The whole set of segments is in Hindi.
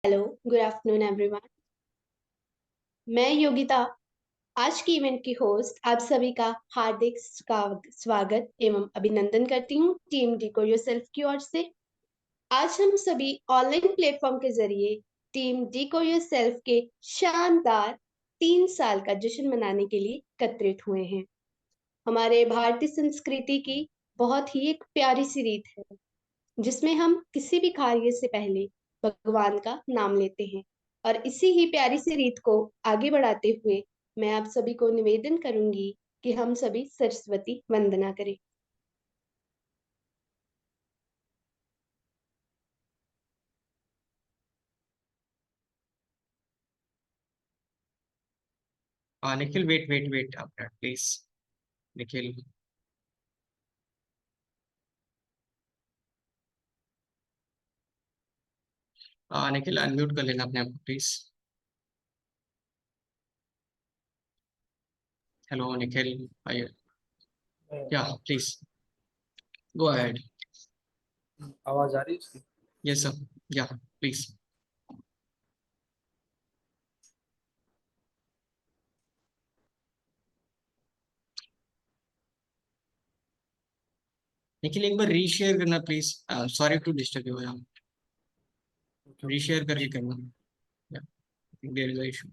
Hello, good afternoon everyone. मैं योगिता, आज की इवेंट की होस्ट, आप सभी का हार्दिक स्वागत एवं अभिनंदन करती हूँ टीम डिको योरसेल्फ की ओर से। आज हम सभी ऑनलाइन प्लेटफॉर्म के जरिए टीम डिको योरसेल्फ के शानदार 3 साल का जश्न मनाने के लिए एकत्रित हुए हैं। हमारे भारतीय संस्कृति की बहुत ही एक प्यारी सी रीत है जिसमें हम किसी भी कार्य से पहले भगवान का नाम लेते हैं। और इसी ही प्यारी सी रीत को आगे बढ़ाते हुए मैं आप सभी को निवेदन करूंगी कि हम सभी सरस्वती वंदना करें। Nikhil, wait wait wait please. Nikhil. Nikhil, unmute कर लेना अपने आप को प्लीज। हेलो निखिल। या प्लीज गो अहेड। आवाज आ रही है उसकी? Yes sir. Yeah please. Nikhil, एक बार रीशेयर करना please. Sorry to disturb you यहाँ। रीशेयर करके करना। Yeah there is a issue.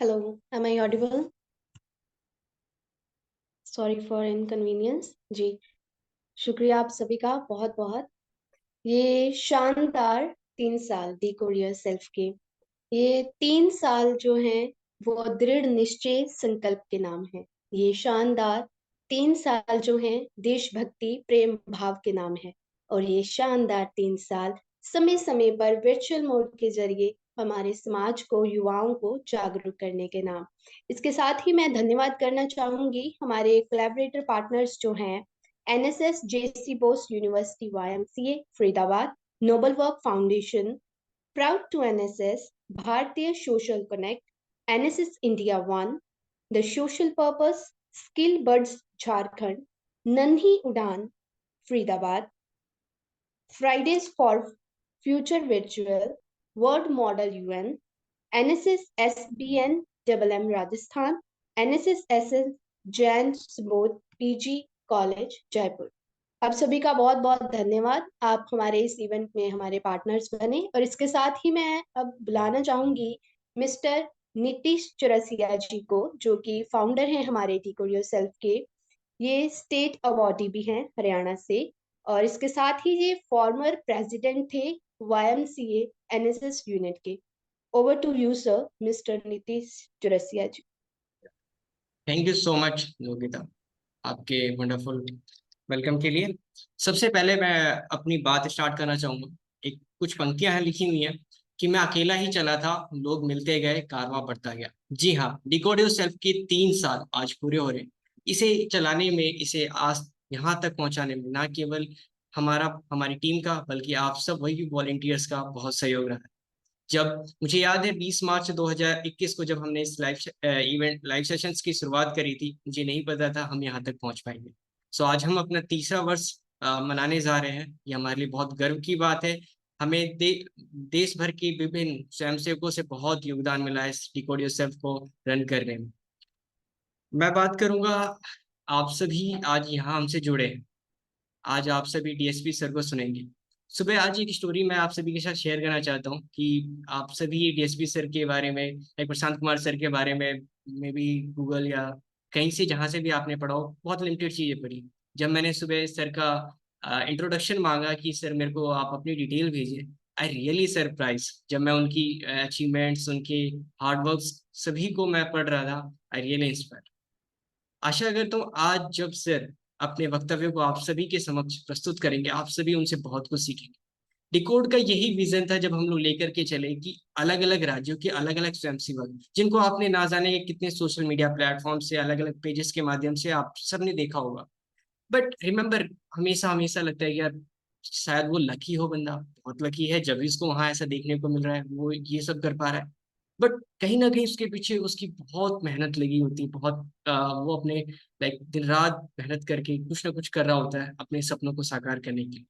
Hello, am I audible? Sorry for inconvenience जी। शुक्रिया आप सभी का बहुत बहुत। ये शानदार 3 साल दी कोरियर सेल्फ के, ये 3 साल जो हैं वो दृढ़ निश्चय संकल्प के नाम है। ये शानदार 3 साल जो हैं देशभक्ति प्रेम भाव के नाम है। और ये शानदार 3 साल समय समय पर वर्चुअल मोड के जरिए हमारे समाज को युवाओं को जागरूक करने के नाम। इसके साथ ही मैं धन्यवाद करना चाहूंगी हमारे कोलैबोरेटर पार्टनर्स जो हैं NSS JC Bose university YMCA Faridabad, noble work foundation, Proud to NSS, Bharatiya Social Connect, NSS India One, The Social Purpose, Skill Buds Jharkhand, Nanhi Udan, Faridabad, Fridays for Future Virtual, World Model UN, NSS SBN MM Rajasthan, NSS SS Jain Subodh PG college Jaipur. आप सभी का बहुत बहुत धन्यवाद, आप हमारे इस इवेंट में हमारे पार्टनर्स बने। और इसके साथ ही मैं अब बुलाना चाहूंगी मिस्टर नीतीश चौरसिया जी को, जो कि फाउंडर हैं हमारे डिकोड योरसेल्फ के। ये स्टेट अवार्डी भी हैं हरियाणा से, और इसके साथ ही ये फॉर्मर प्रेसिडेंट थे YMCA NSS यूनिट के। Over to you sir, mister Nitish Chaurasia ji. Thank you so much Yogita, आपके वंडरफुल वेलकम के लिए। सबसे पहले मैं अपनी बात स्टार्ट करना चाहूंगा। एक कुछ पंक्तियां हैं लिखी हुई हैं कि मैं अकेला ही चला था, लोग मिलते गए, कारवां बढ़ता गया। जी हाँ, डिकोड योरसेल्फ के 3 साल आज पूरे हो रहे हैं। इसे चलाने में, इसे आज यहाँ तक पहुंचाने में ना केवल हमारी टीम का, बल्कि आप सब वही वॉलंटियर्स का बहुत सहयोग रहा है। जब मुझे याद है 20 मार्च 2021 को जब हमने इस लाइव सेशंस की शुरुआत करी थी, मुझे नहीं पता था हम यहाँ तक पहुंच पाएंगे। सो आज हम अपना तीसरा वर्ष मनाने जा रहे हैं। ये हमारे लिए बहुत गर्व की बात है। हमें देश भर के विभिन्न स्वयंसेवकों से बहुत योगदान मिला है इस डिकोड योरसेल्फ को रन करने में। मैं बात करूंगा, आप सभी आज यहाँ हमसे जुड़े हैं। आज आप सभी डीएसपी सर को सुनेंगे। सुबह आज एक स्टोरी मैं आप सभी के साथ शेयर करना चाहता हूँ कि आप सभी डीएसपी सर के बारे में, एक प्रशांत कुमार सर के बारे में भी गूगल या कहीं से जहाँ से भी आपने पढ़ा हो, बहुत लिमिटेड चीजें पढ़ी। जब मैंने सुबह सर का इंट्रोडक्शन मांगा कि सर मेरे को आप अपनी डिटेल भेजिए, आई रियली सरप्राइज। जब मैं उनकी अचीवमेंट्स, उनके हार्डवर्क सभी को मैं पढ़ रहा था, आई रियली इंस्पायर। आशा करता हूँ आज जब सर अपने वक्तव्य को आप सभी के समक्ष प्रस्तुत करेंगे, आप सभी उनसे बहुत कुछ सीखेंगे। डिकोड का यही विजन था जब हम लोग लेकर के चले कि अलग अलग राज्यों के अलग अलग स्वयंसेवक, जिनको आपने ना जाने कितने सोशल मीडिया प्लेटफॉर्म से, अलग अलग पेजेस के माध्यम से आप सबने देखा होगा। बट रिमेम्बर, हमेशा हमेशा लगता है कि यार शायद वो लकी हो, बंदा बहुत लकी है जब भी उसको वहां ऐसा देखने को मिल रहा है, वो ये सब कर पा रहा है। बट कहीं ना कहीं उसके पीछे उसकी बहुत मेहनत लगी होती है, बहुत वो अपने लाइक दिन रात मेहनत करके कुछ ना कुछ कर रहा होता है अपने सपनों को साकार करने के लिए।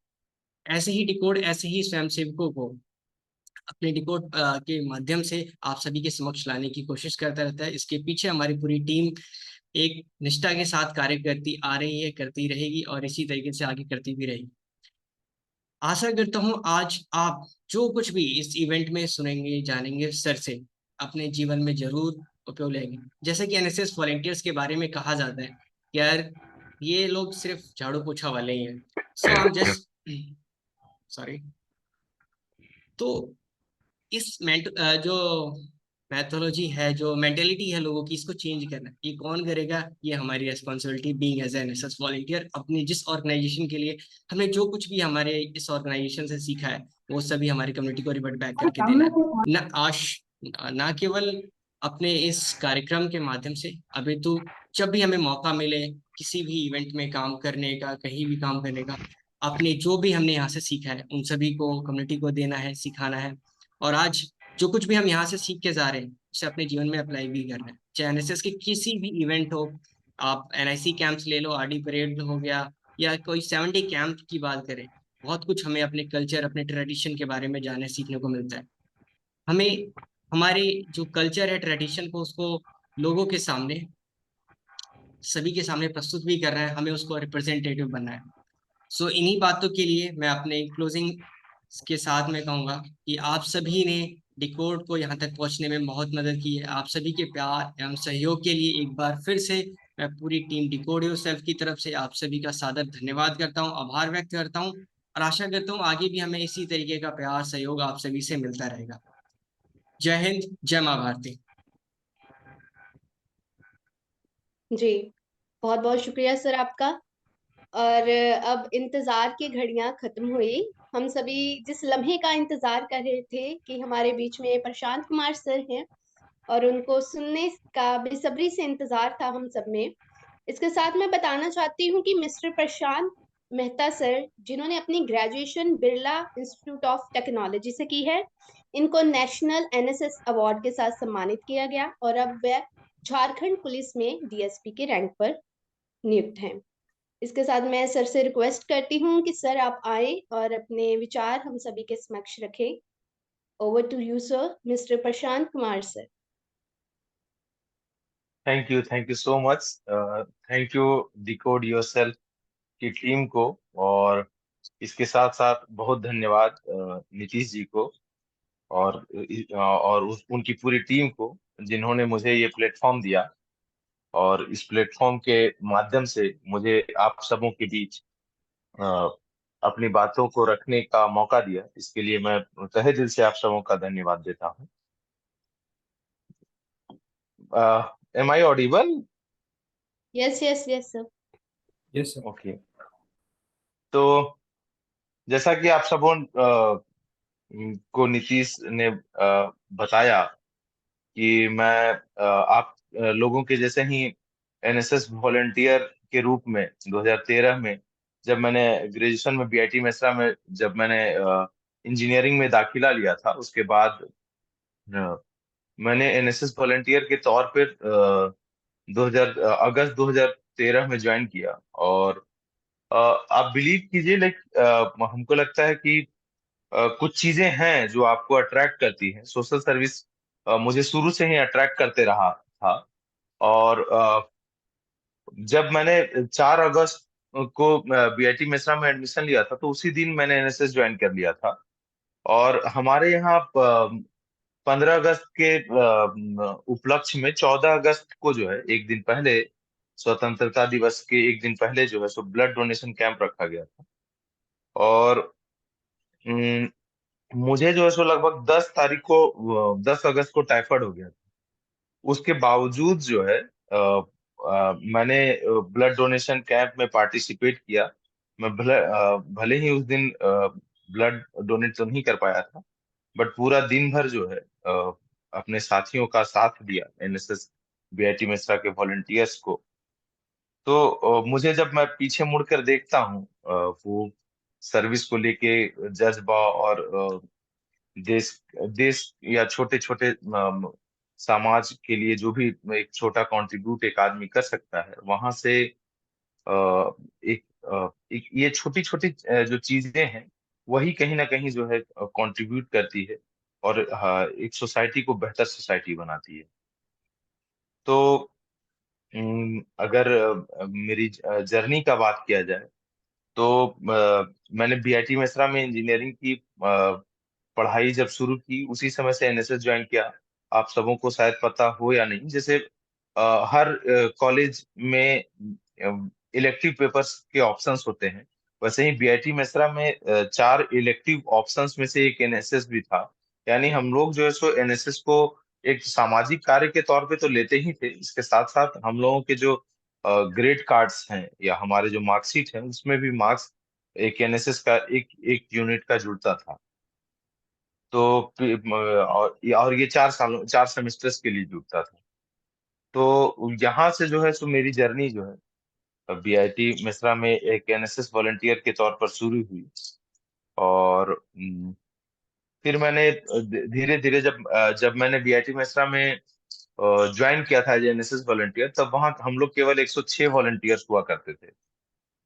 ऐसे ही डिकोड ऐसे ही स्वयंसेवकों को अपने डिकोड के माध्यम से आप सभी के समक्ष लाने की कोशिश करता रहता है। इसके पीछे हमारी पूरी टीम एक निष्ठा के साथ कार्य करती आ रही है, करती रहेगी और इसी तरीके से आगे करती भी रहेगी। आशा करता हूँ आज आप जो कुछ भी इस इवेंट में सुनेंगे, जानेंगे, सर से अपने जीवन में जरूर उपयोग लेंगे। जैसे कि एनएसएस वॉलेंटियर्स के बारे में कहा जाता है, यार ये लोग सिर्फ झाड़ू पोछा वाले ही हैं। सो आई एम जस्ट सॉरी। तो इस जो मैथोलॉजी है, जो मेंटेलिटी है लोगों की, इसको चेंज करना ये कौन करेगा? ये हमारी responsibility being as NSS volunteer. अपनी जिस ऑर्गेनाइजेशन के लिए हमने जो कुछ भी हमारे इस ऑर्गेनाइजेशन से सीखा है, वो सभी हमारी कम्युनिटी को रिवर्ट बैक करके देना है। ना केवल अपने इस कार्यक्रम के माध्यम से, अभी तो जब भी हमें मौका मिले किसी भी इवेंट में काम करने का, कहीं भी काम करने का, अपने जो भी हमने यहाँ से सीखा है उन सभी को कम्युनिटी को देना है, सिखाना है। और आज जो कुछ भी हम यहाँ से सीख के जा रहे हैं उसे अपने जीवन में अप्लाई भी करना है। चाहे एनएसएस के किसी भी इवेंट हो, आप एनआईसी कैंप्स ले लो, आरडी परेड हो गया, या कोई 70 कैंप की बात करें, बहुत कुछ हमें अपने कल्चर, अपने ट्रेडिशन के बारे में जानने सीखने को मिलता है। हमें हमारे जो कल्चर है, ट्रेडिशन को, उसको लोगों के सामने, सभी के सामने प्रस्तुत भी कर रहा है, हमें उसको रिप्रेजेंटेटिव बनना है। सो इन्हीं बातों के लिए मैं अपने क्लोजिंग के साथ में कहूँगा कि आप सभी ने डिकोड को यहाँ तक पहुँचने में बहुत मदद की है। आप सभी के प्यार एवं सहयोग के लिए एक बार फिर से मैं पूरी टीम डिकोड योरसेल्फ की तरफ से आप सभी का सादर धन्यवाद करता हूँ, आभार व्यक्त करता हूँ, और आशा करता हूँ आगे भी हमें इसी तरीके का प्यार सहयोग आप सभी से मिलता रहेगा। जय हिंद, जय माँ भारती। जी, बहुत बहुत शुक्रिया सर आपका। और अब इंतजार की घड़ियां खत्म हुई। हम सभी जिस लम्हे का इंतजार कर रहे थे कि हमारे बीच में प्रशांत कुमार सर हैं, और उनको सुनने का बेसब्री से इंतजार था हम सब में। इसके साथ मैं बताना चाहती हूँ कि मिस्टर प्रशांत मेहता सर, जिन्होंने अपनी graduation Birla institute of technology से की है, इनको नेशनल एनएसएस अवार्ड के साथ सम्मानित किया गया, और अब वह झारखंड पुलिस में डीएसपी के रैंक पर नियुक्त हैं। इसके साथ मैं सर से रिक्वेस्ट करती हूँ कि सर आप आए और अपने विचार हम सभी के समक्ष रखें। Over to you sir, mister Prashant Kumar sir. Thank you so much. Thank you decode yourself की टीम को, और इसके साथ साथ बहुत धन्यवाद नीतीश जी को और उनकी पूरी टीम को, जिन्होंने मुझे ये प्लेटफॉर्म दिया और इस प्लेटफॉर्म के माध्यम से मुझे आप सबों के बीच अ, अपनी बातों को रखने का मौका दिया। इसके लिए मैं तहे दिल से आप सबों का धन्यवाद देता हूँ। Am I audible? Yes yes yes sir. Yes sir. Okay. तो जैसा कि आप सबों को नीतीश ने बताया कि मैं आप लोगों के जैसे ही एनएसएस वॉलंटियर के रूप में 2013 में, जब मैंने ग्रेजुएशन में बीआईटी मेसरा में जब मैंने इंजीनियरिंग में दाखिला लिया था, उसके बाद अ, मैंने एनएसएस वॉलंटियर के तौर पर 2000 अगस्त 2013 में ज्वाइन किया। और आप बिलीव कीजिए, हमको लगता है कि कुछ चीजें हैं जो आपको अट्रैक्ट करती हैं। सोशल सर्विस मुझे शुरू से ही अट्रैक्ट करते रहा था। और जब मैंने 4 अगस्त को बीआईटी मेसरा में एडमिशन लिया था, तो उसी दिन मैंने एनएसएस ज्वाइन कर लिया था। और हमारे यहाँ 15 अगस्त के उपलक्ष्य में 14 अगस्त को जो है, एक दिन पहले, स्वतंत्रता दिवस के एक दिन पहले जो है सो ब्लड डोनेशन कैंप रखा गया था। और मुझे जो है सो लगभग 10 तारीख को 10 अगस्त को टाइफाइड हो गया था। उसके बावजूद जो है मैंने ब्लड डोनेशन कैंप में पार्टिसिपेट किया। मैं भले ही उस दिन ब्लड डोनेट तो नहीं कर पाया था, बट पूरा दिन भर जो है अपने साथियों का साथ दिया, एनएसएस बीआईटी मेसरा के वॉलंटियर्स को। तो मुझे जब मैं पीछे मुड़कर देखता हूँ वो सर्विस को लेके जज्बा, और देश देश या छोटे छोटे समाज के लिए जो भी एक छोटा कंट्रीब्यूट एक आदमी कर सकता है, वहां से एक ये छोटी छोटी जो चीजें हैं, वही कहीं ना कहीं जो है कंट्रीब्यूट करती है, और एक सोसाइटी को बेहतर सोसाइटी बनाती है। तो अगर मेरी जर्नी का बात किया जाए, तो मैंने बीआईटी मेसरा में इंजीनियरिंग की पढ़ाई जब शुरू की, उसी समय से एनएसएस ज्वाइन किया। आप सबों को शायद पता हो या नहीं, जैसे हर कॉलेज में इलेक्टिव पेपर्स के ऑप्शंस होते हैं, वैसे ही बीआईटी मेसरा में 4 इलेक्टिव ऑप्शंस में से एक एनएसएस भी था। यानी हम लोग जो है सो एनएसएस को एक सामाजिक कार्य के तौर पे तो लेते ही थे, इसके साथ साथ हम लोगों के जो ग्रेड कार्ड्स हैं या हमारे जो मार्कशीट है, उसमें भी मार्क्स एक एनएसएस का एक एक यूनिट का जुड़ता था। तो और ये 4 सेमेस्टर्स के लिए जुड़ता था। तो यहाँ से जो है सो मेरी जर्नी जो है बीआईटी मेसरा में एक एनएसएस वॉलंटियर के तौर पर शुरू हुई। और फिर मैंने धीरे धीरे जब मैंने बीआईटी मेसरा में ज्वाइन किया था एज एनएसएस वॉलंटियर, तब वहाँ हम लोग केवल 106 वॉलंटियर्स हुआ करते थे।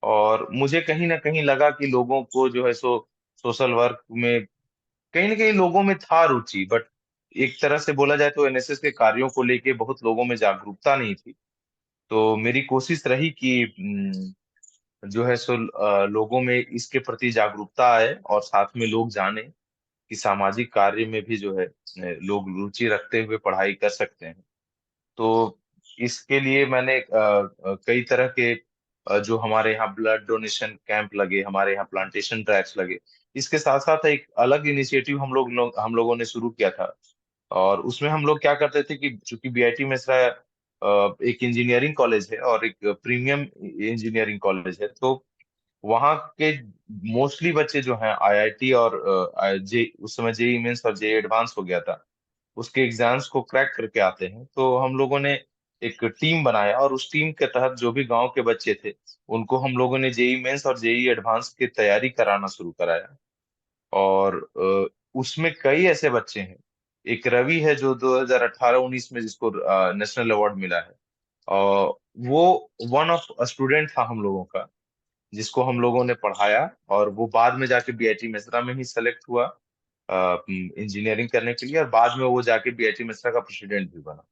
और मुझे कहीं ना कहीं लगा कि लोगों को जो है सो सोशल वर्क में कहीं ना कहीं लोगों में था रुचि, बट एक तरह से बोला जाए तो एनएसएस के कार्यों को लेके बहुत लोगों में जागरूकता नहीं थी। तो मेरी कोशिश रही कि जो है सो लोगों में इसके प्रति जागरूकता आए, और साथ में लोग जाने कि सामाजिक कार्य में भी जो है लोग रुचि रखते हुए पढ़ाई कर सकते हैं। तो इसके लिए मैंने कई तरह के जो हमारे यहाँ ब्लड डोनेशन कैंप लगे, हमारे यहाँ प्लांटेशन ड्राइव्स लगे। इसके साथ साथ एक अलग इनिशिएटिव हम लोगों ने शुरू किया था। और उसमें हम लोग क्या करते थे कि चूंकि बीआईटी मेसरा एक इंजीनियरिंग कॉलेज है और एक प्रीमियम इंजीनियरिंग कॉलेज है, तो वहाँ के मोस्टली बच्चे जो हैं आईआईटी और जे उस समय जेई मेंस और जेई एडवांस हो गया था, उसके एग्जाम्स को क्रैक करके आते हैं। तो हम लोगों ने एक टीम बनाया, और उस टीम के तहत जो भी गांव के बच्चे थे, उनको हम लोगों ने जेई मेंस और जेई एडवांस की तैयारी कराना शुरू कराया। और उसमें कई ऐसे बच्चे हैं। एक रवि है जो 2018-19 में जिसको नेशनल अवार्ड मिला है, और वो वन ऑफ स्टूडेंट था हम लोगों का। जिसको हम लोगों ने पढ़ाया, और वो बाद में जाके बीआईटी मेसरा में ही सेलेक्ट हुआ इंजीनियरिंग करने के लिए, और बाद में वो जाके बीआईटी मेसरा का प्रेसिडेंट भी बना।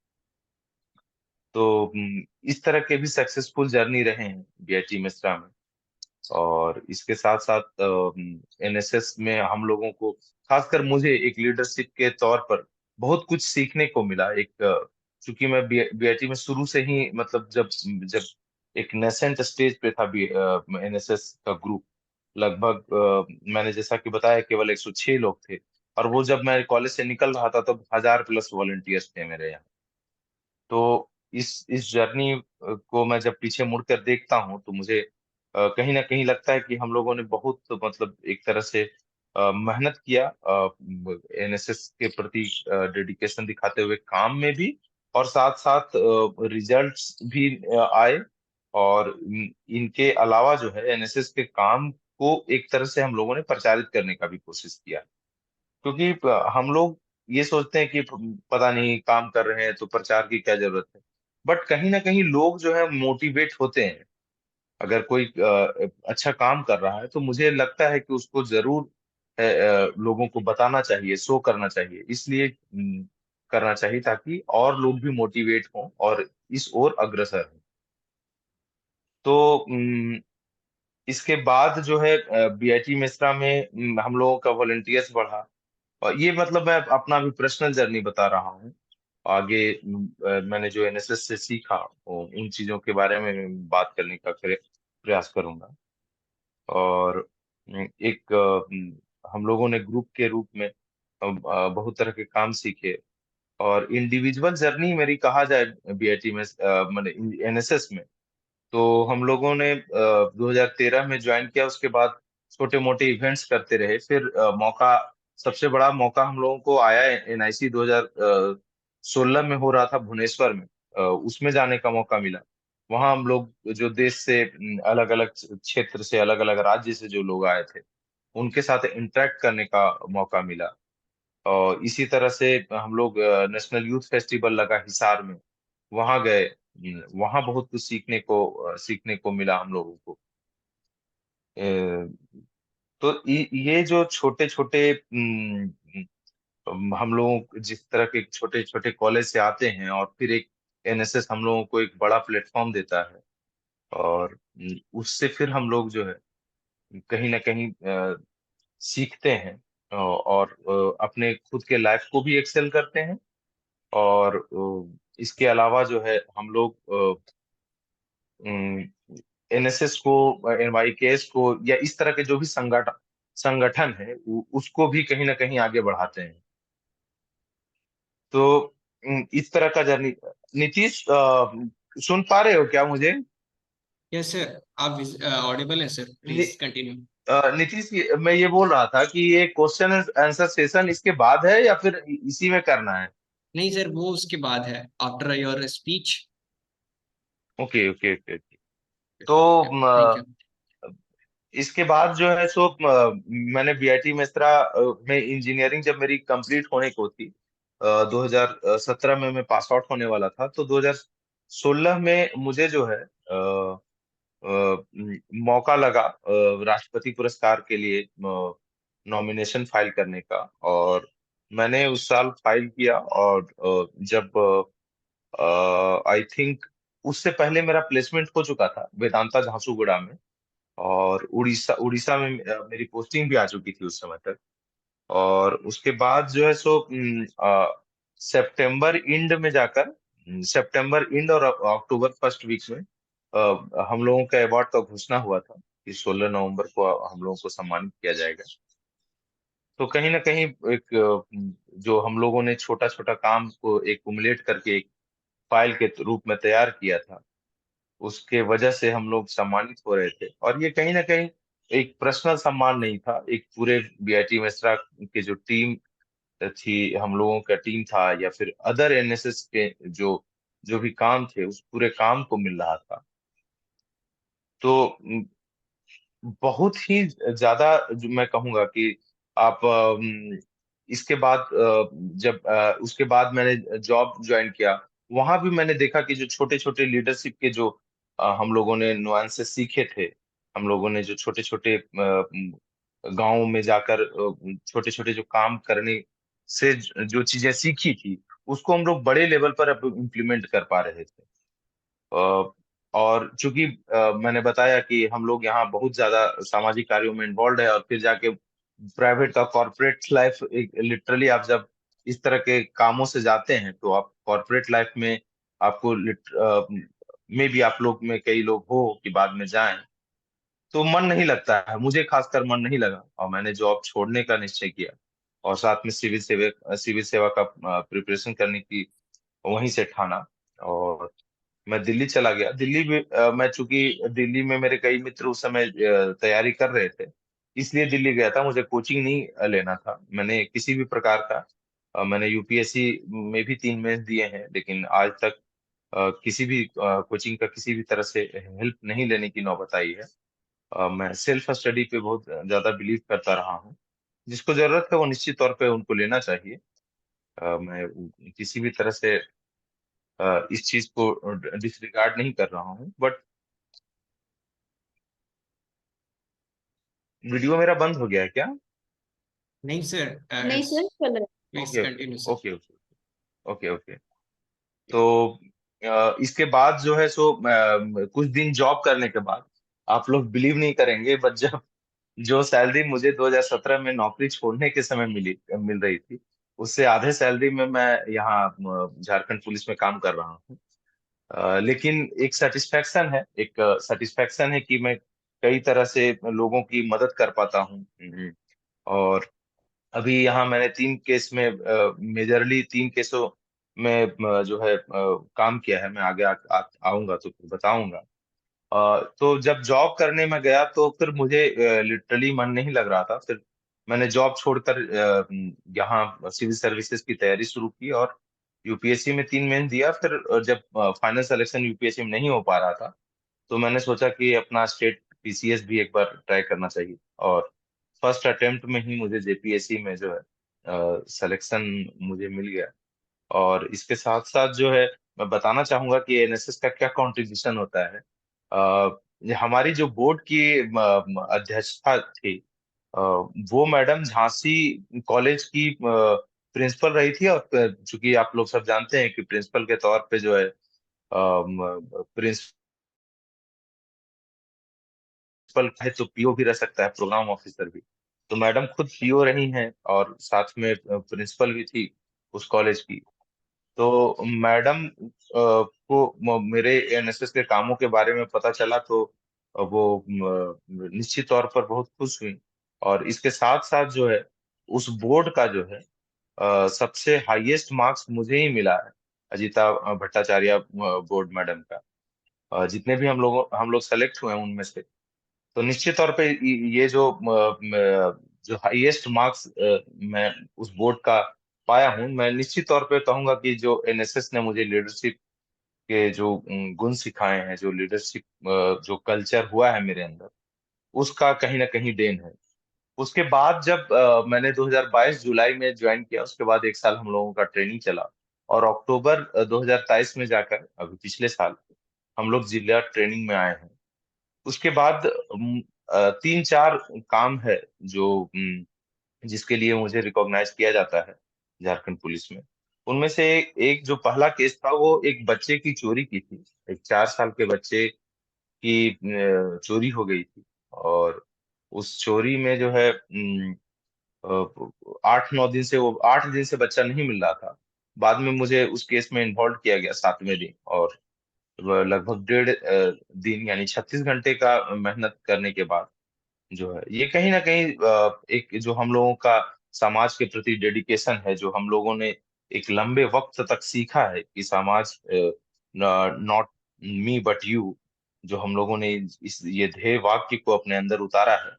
तो इस तरह के भी सक्सेसफुल जर्नी रहे हैं बीआईटी मेसरा में। और इसके साथ साथ एनएसएस में हम लोगों को, खासकर मुझे एक लीडरशिप के तौर पर बहुत कुछ सीखने को मिला। चूंकि मैं बीआईटी में शुरू से ही, मतलब जब जब एक नेसेंट स्टेज पे था एनएसएस का ग्रुप, लगभग मैंने जैसा कि बताया केवल 106 लोग थे, और वो जब मैं कॉलेज से निकल रहा था तब 1000+ वॉलंटियर्स थे मेरे यहाँ। तो इस जर्नी को मैं जब पीछे मुड़कर देखता हूँ तो मुझे कहीं ना कहीं लगता है कि हम लोगों ने बहुत, मतलब एक तरह से मेहनत किया एनएसएस के प्रति, डेडिकेशन दिखाते हुए काम में भी, और साथ साथ रिजल्ट्स भी आए। और इनके अलावा जो है एनएसएस के काम को एक तरह से हम लोगों ने प्रचारित करने का भी कोशिश किया। क्योंकि हम लोग ये सोचते हैं कि पता नहीं काम कर रहे हैं तो प्रचार की क्या जरूरत है, बट कहीं ना कहीं लोग जो है मोटिवेट होते हैं। अगर कोई अच्छा काम कर रहा है तो मुझे लगता है कि उसको जरूर लोगों को बताना चाहिए, शो करना चाहिए, इसलिए करना चाहिए ताकि और लोग भी मोटिवेट हों और इस ओर अग्रसर हों। तो इसके बाद जो है बीआईटी मेसरा में हम लोगों का वॉलंटियर्स बढ़ा। और ये मतलब मैं अपना भी पर्सनल जर्नी बता रहा हूँ। आगे मैंने जो एनएसएस से सीखा, उन चीजों के बारे में मैं बात करने का प्रयास करूंगा। और एक हम लोगों ने ग्रुप के रूप में बहुत तरह के काम सीखे। और इंडिविजुअल जर्नी मेरी कहा जाए बीआईटी में, मैंने एनएसएस में, तो हम लोगों ने 2013 में ज्वाइन किया। उसके बाद छोटे मोटे इवेंट्स करते रहे। फिर सबसे बड़ा मौका हम लोगों को आया एनआईसी 2016 में हो रहा था भुवनेश्वर में। उसमें जाने का मौका मिला। वहां हम लोग जो देश से अलग अलग क्षेत्र से, अलग अलग राज्य से जो लोग आए थे, उनके साथ इंटरेक्ट करने का मौका मिला। और इसी तरह से हम लोग नेशनल यूथ फेस्टिवल लगा हिसार में, वहां गए। वहां बहुत कुछ सीखने को मिला हम लोगों को। तो ये जो छोटे छोटे हम लोग जिस तरह के छोटे छोटे कॉलेज से आते हैं, और फिर एक एनएसएस हम लोगों को एक बड़ा प्लेटफॉर्म देता है। और उससे फिर हम लोग जो है कहीं ना कहीं सीखते हैं, और अपने खुद के लाइफ को भी एक्सेल करते हैं। और इसके अलावा जो है हम लोग एनएसएस को, एनवाईकेएस को, या इस तरह के जो भी संगठन है, उसको भी कहीं ना कहीं आगे बढ़ाते हैं। तो इस तरह का जर्नी। नीतीश, सुन पा रहे हो क्या मुझे? यस सर, आप ऑडिबल है सर, नि, प्लीज कंटिन्यू। नीतीश, मैं ये बोल रहा था कि ये क्वेश्चन आंसर सेशन इसके बाद है या फिर इसी में करना है? नहीं सर, वो उसके बाद है, after your speech. Okay okay okay okay. तो थैंक यू। इसके बाद जो है सो मैंने बीआईटी मेसरा में इंजीनियरिंग जब मेरी कंप्लीट होने को थी, 2017 में मैं पास आउट होने वाला था, तो 2016 में मुझे जो है मौका लगा राष्ट्रपति पुरस्कार के लिए नॉमिनेशन फाइल करने का। और मैंने उस साल फाइल किया। और जब आई थिंक उससे पहले मेरा प्लेसमेंट हो चुका था वेदांता झांसुगुड़ा में, और उड़ीसा उड़ीसा में मेरी पोस्टिंग भी आ चुकी थी उस समय तक। और उसके बाद जो है सो सितंबर एंड में जाकर, सितंबर एंड और अक्टूबर फर्स्ट वीक में हम लोगों का अवार्ड का घोषणा हुआ था कि 16 नवंबर को हम लोगों को सम्मानित किया जाएगा। तो कहीं ना कहीं एक जो हम लोगों ने छोटा छोटा काम को एक्युमुलेट करके एक फाइल के रूप में तैयार किया था, उसके वजह से हम लोग सम्मानित हो रहे थे। और ये कहीं ना कहीं एक पर्सनल सम्मान नहीं था, एक पूरे बीआईटी मेसरा के जो टीम थी, हम लोगों का टीम था, या फिर अदर एनएसएस के जो जो भी काम थे, उस पूरे काम को मिल रहा था। तो बहुत ही ज्यादा जो मैं कहूंगा कि आप इसके बाद जब उसके बाद मैंने जॉब ज्वाइन किया, वहां भी मैंने देखा कि जो छोटे छोटे लीडरशिप के जो हम लोगों ने नुआंसेस सीखे थे, हम लोगों ने जो छोटे छोटे गाँव में जाकर छोटे छोटे जो काम करने से जो चीजें सीखी थी, उसको हम लोग बड़े लेवल पर अब इम्प्लीमेंट कर पा रहे थे। अ, और चूंकि मैंने बताया कि हम लोग यहाँ बहुत ज्यादा सामाजिक कार्यों में इन्वॉल्व है, और फिर जाके प्राइवेट का कॉर्पोरेट लाइफ, एक लिटरली आप जब इस तरह के कामों से जाते हैं तो आप कॉर्पोरेट लाइफ में आपको में भी आप लोग में कई लोग हो कि बाद में जाएं, तो मन नहीं लगता है। मुझे खासकर मन नहीं लगा और मैंने जॉब छोड़ने का निश्चय किया, और साथ में सिविल सेवा का प्रिपरेशन करने की वहीं से ठाना, और मैं दिल्ली चला गया। दिल्ली में मैं चूंकि दिल्ली में मेरे कई मित्र उस समय तैयारी कर रहे थे, इसलिए दिल्ली गया था। मुझे कोचिंग नहीं लेना था, मैंने किसी भी प्रकार का मैंने यूपीएससी में भी 3 मेंस दिए हैं, लेकिन आज तक किसी भी कोचिंग का किसी भी तरह से हेल्प नहीं लेने की नौबत आई है। मैं सेल्फ स्टडी पे बहुत ज्यादा बिलीव करता रहा हूँ। जिसको जरूरत है वो निश्चित तौर पे उनको लेना चाहिए। मैं किसी भी तरह से इस चीज को डिसरिगार्ड नहीं कर रहा हूँ, बट वीडियो मेरा बंद हो गया है क्या? नहीं सर, नहीं इट्स सर, चल रहा please okay continue sir. Okay okay okay okay. तो इसके बाद जो है सो कुछ दिन जॉब करने के बाद, आप लोग बिलीव नहीं करेंगे, बट जब जो सैलरी मुझे 2017 में नौकरी छोड़ने के समय मिल रही थी, उससे आधे सैलरी में मैं यहाँ झारखंड पुलिस में काम कर रहा हूँ। लेकिन एक सेटिस्फेक्शन है, कि मैं कई तरह से लोगों की मदद कर पाता हूँ। और अभी यहाँ मैंने 3 केस में, मेजरली 3 केसों में जो है काम किया है। मैं आगे आऊंगा तो फिर बताऊंगा। तो जब जॉब करने में गया तो फिर मुझे लिटरली मन नहीं लग रहा था। फिर मैंने जॉब छोड़कर यहाँ सिविल सर्विसेज की तैयारी शुरू की, और यूपीएससी में 3 मेंस दिया। फिर जब फाइनल सिलेक्शन यूपीएससी में नहीं हो पा रहा था, तो मैंने सोचा कि अपना स्टेट पीसीएस भी एक बार ट्राई करना चाहिए, और फर्स्ट अटेम्प्ट में ही मुझे जेपीएससी में जो है सिलेक्शन मुझे मिल गया। और इसके साथ साथ जो है, मैं बताना चाहूंगा कि एनएसएस का क्या कंट्रीब्यूशन होता है। ये हमारी जो बोर्ड की अध्यक्षता थी, वो मैडम झांसी कॉलेज की प्रिंसिपल रही थी। और चूंकि आप लोग सब जानते हैं कि प्रिंसिपल के तौर पे जो है प्रिंसिपल है तो पीओ भी रह सकता है, प्रोग्राम ऑफिसर भी। तो मैडम खुद पीओ रही हैं, और साथ में प्रिंसिपल भी थी उस कॉलेज की। तो मैडम को मेरे एनएसएस के कामों के बारे में पता चला, तो वो निश्चित तौर पर बहुत खुश हुई। और इसके साथ साथ जो है, उस बोर्ड का जो है सबसे हाईएस्ट मार्क्स मुझे ही मिला है, अजिता भट्टाचार्य बोर्ड मैडम का। जितने भी हम लोग सेलेक्ट हुए हैं उनमें से, तो निश्चित तौर पे ये जो हाईएस्ट मार्क्स मैं उस बोर्ड का पाया हूँ। मैं निश्चित तौर पे कहूंगा कि जो एनएसएस ने मुझे लीडरशिप के जो गुण सिखाए हैं, जो लीडरशिप जो कल्चर हुआ है मेरे अंदर, उसका कहीं ना कहीं देन है। उसके बाद जब मैंने 2022 जुलाई में ज्वाइन किया, उसके बाद 1 साल हम लोगों का ट्रेनिंग चला, और अक्टूबर 2023 में जाकर अभी पिछले साल हम लोग जिला ट्रेनिंग में आए हैं। उसके बाद 3-4 काम है जो जिसके लिए मुझे रिकॉग्नाइज किया जाता है झारखंड पुलिस में। उनमें से एक जो पहला केस था, वो एक बच्चे की चोरी की थी। एक 4 साल के बच्चे की चोरी हो गई थी, और उस चोरी में जो है 8-9 दिन से, वो 8 दिन से बच्चा नहीं मिल रहा था। बाद में मुझे उस केस में इन्वॉल्व किया गया 7वें दिन, और वह लगभग 1.5 दिन यानी 36 घंटे का मेहनत करने के बाद जो है, ये कहीं ना कहीं एक जो हम लोगों का समाज के प्रति डेडिकेशन है, जो हम लोगों ने एक लंबे वक्त तक सीखा है कि समाज नॉट मी बट यू, जो हम लोगों ने ये ध्येय वाक्य को अपने अंदर उतारा है,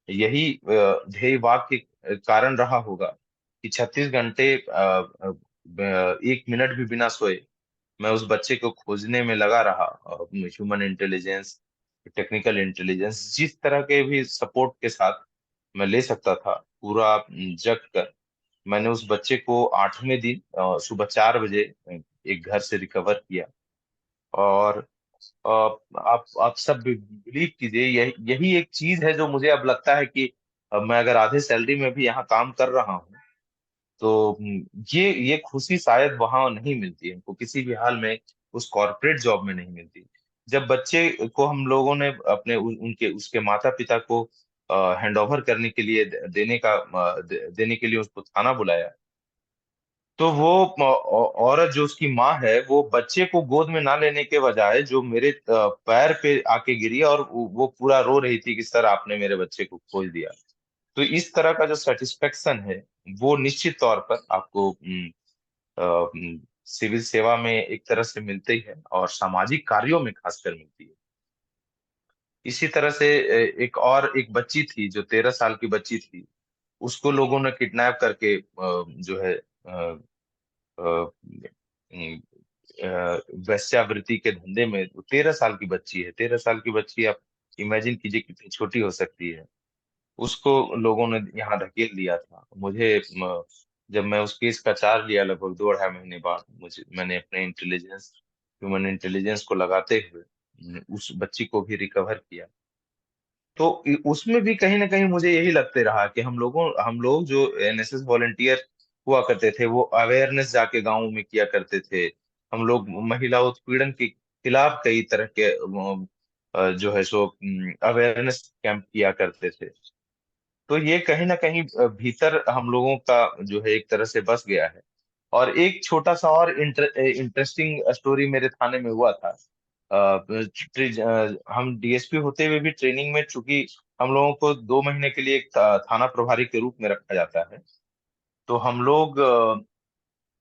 यही ध्येय वाक्य के कारण रहा होगा कि 36 घंटे 1 मिनट भी बिना सोए मैं उस बच्चे को खोजने में लगा रहा। ह्यूमन इंटेलिजेंस, टेक्निकल इंटेलिजेंस, जिस तरह के भी सपोर्ट के साथ मैं ले सकता था, पूरा जग कर मैंने उस बच्चे को 8वें दिन सुबह 4 बजे एक घर से रिकवर किया। और अ, आप सब बिलीव कीजिए, यही यही एक चीज है जो मुझे अब लगता है कि मैं अगर आधे सैलरी में भी यहाँ काम कर रहा हूँ, तो ये खुशी शायद वहां नहीं मिलती है हमको, किसी भी हाल में उस कॉर्पोरेट जॉब में नहीं मिलती। जब बच्चे को हम लोगों ने अपने उनके उसके माता पिता को हैंड ओवर करने के लिए देने के लिए उसको थाना बुलाया, तो वो औरत जो उसकी माँ है, वो बच्चे को गोद में ना लेने के बजाय जो मेरे पैर पे आके गिरी, और वो पूरा रो रही थी कि सर आपने मेरे बच्चे को खोज दिया। तो इस तरह का जो सेटिस्फेक्शन है, वो निश्चित तौर पर आपको सिविल सेवा में एक तरह से मिलते ही है, और सामाजिक कार्यों में खासकर मिलती है। इसी तरह से एक बच्ची थी जो 13 साल की बच्ची थी, उसको लोगों ने किडनैप करके जो है अ, अम, वेश्यावृत्ति के धंधे में, 13 साल की बच्ची है, 13 साल की बच्ची, आप इमेजिन कीजिए कितनी छोटी हो सकती है। उसको लोगों ने यहाँ धकेल दिया था। जब मैं उस केस का चार्ज लिया लगभग 2 अढ़ाई महीने बाद, मैंने अपने ह्यूमन इंटेलिजेंस को लगाते हुए उस बच्ची को भी रिकवर किया। तो उसमें भी कहीं ना कहीं मुझे यही लगते रहा कि हम लोग जो एनएसएस वॉलंटियर हुआ करते थे, वो अवेयरनेस जाके गाँव में किया करते थे। हम लोग महिला उत्पीड़न के खिलाफ कई तरह के जो है सो अवेयरनेस कैंप किया करते थे। तो ये कहीं ना कहीं भीतर हम लोगों का जो है एक तरह से बस गया है। और एक छोटा सा और इंटरेस्टिंग स्टोरी मेरे थाने में हुआ था। हम डीएसपी होते हुए भी ट्रेनिंग में, चूंकि हम लोगों को 2 महीने के लिए एक थाना प्रभारी के रूप में रखा जाता है, तो हम लोग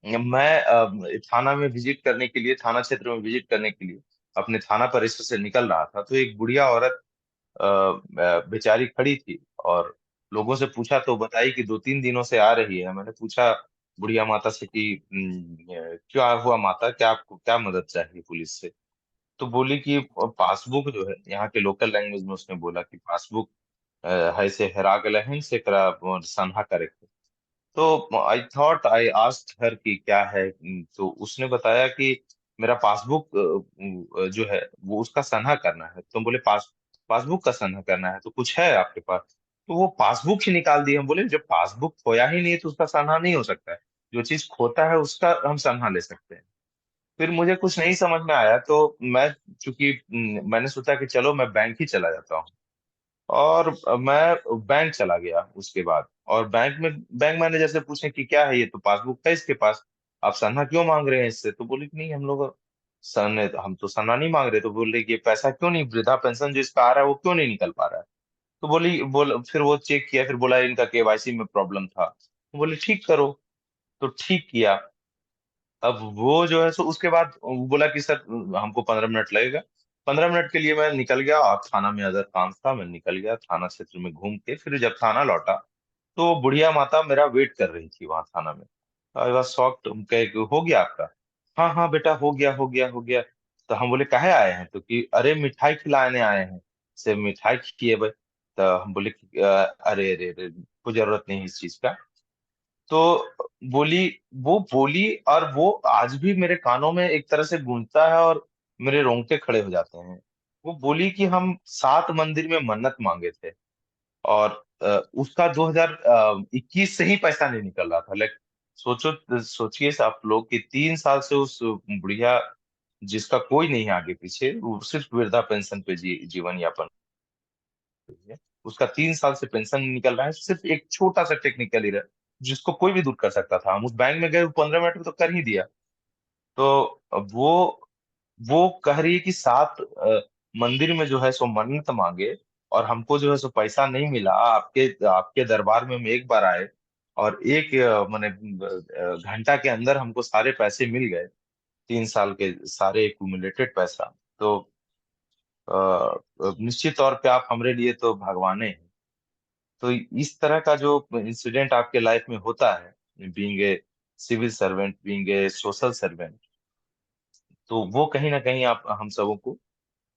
मैं थाना में विजिट करने के लिए, थाना क्षेत्र में विजिट करने के लिए अपने थाना परिसर से निकल रहा था, तो एक बुढ़िया औरत बेचारी खड़ी थी, और लोगों से पूछा तो बताई कि 2-3 दिनों से आ रही है। मैंने पूछा बुढ़िया माता से कि क्या हुआ माता, क्या आपको क्या मदद चाहिए पुलिस से? तो बोली कि पासबुक जो है, यहाँ के लोकल लैंग्वेज में उसने बोला कि पासबुक है से हेरा गए हैं, से करा सन्हा करे। तो I thought I asked her कि क्या है। तो उसने बताया कि मेरा पासबुक जो है वो उसका सन्हा करना है। तो हम बोले पासबुक का सन्हा करना है तो कुछ है आपके पास? तो वो पासबुक ही निकाल दी। हम बोले जब पासबुक खोया ही नहीं है तो उसका सन्हा नहीं हो सकता है। जो चीज खोता है उसका हम सन्हा ले सकते हैं। फिर मुझे कुछ नहीं समझ में आया, तो मैं चूंकि मैंने सोचा कि चलो मैं बैंक ही चला जाता हूँ, और मैं बैंक चला गया उसके बाद। और बैंक मैनेजर से पूछे कि क्या है, ये तो पासबुक है इसके पास, आप सन्ना क्यों मांग रहे हैं इससे? तो बोले कि नहीं, हम तो सन्ना नहीं मांग रहे। तो बोले कि ये पैसा क्यों नहीं, वृद्धा पेंशन जो इसका आ रहा है वो क्यों नहीं निकल पा रहा है? तो फिर वो चेक किया, फिर बोला इनका केवाईसी में प्रॉब्लम था। तो बोले ठीक करो। तो ठीक किया। अब वो जो है सो उसके बाद वो बोला कि सर हमको 15 मिनट लगेगा। 15 मिनट के लिए मैं निकल गया, और थाना में अदर काम था, मैं निकल गया थाना क्षेत्र में घूम के। फिर जब थाना लौटा, तो बुढ़िया माता मेरा वेट कर रही थी वहां थाना में। I was shocked. कहे कि हो गया आपका? हाँ हाँ बेटा, हो गया हो गया हो गया। तो हम बोले काहे आए हैं? तो कि अरे मिठाई खिलाने आए हैं, से मिठाई खिए भाई। तो हम बोले कि अरे अरे अरे, कोई जरूरत नहीं है इस चीज का। तो बोली वो बोली, और वो आज भी मेरे कानों में एक तरह से गूंजता है, और मेरे रोंगटे खड़े हो जाते हैं। वो बोली कि हम 7 मंदिर में मन्नत मांगे थे, और उसका 2021 से ही पैसा नहीं निकल रहा था। लाइक सोचिए आप लोग कि 3 साल से उस बुढ़िया, जिसका कोई नहीं है आगे पीछे, वो सिर्फ वृद्धा पेंशन पे जीवन यापन कर रही है। उसका 3 साल से पेंशन नहीं निकल रहा है, सिर्फ एक छोटा सा टेक्निकल एरर जिसको कोई भी दूर कर सकता था। हम उस बैंक में गए, 15 मिनट में तो कर ही दिया। तो वो कह रही है कि 7 मंदिर में जो है सो मन्नत मांगे, और हमको जो है सो पैसा नहीं मिला। आपके आपके दरबार में हम एक बार आए, और एक माने घंटा के अंदर हमको सारे पैसे मिल गए, 3 साल के सारे एक्यूमुलेटेड पैसा। तो निश्चित तौर पे आप हमारे लिए तो भगवाने हैं। तो इस तरह का जो इंसिडेंट आपके लाइफ में होता है, being a civil servant, being a social servant, तो वो कहीं ना कहीं आप हम सबों को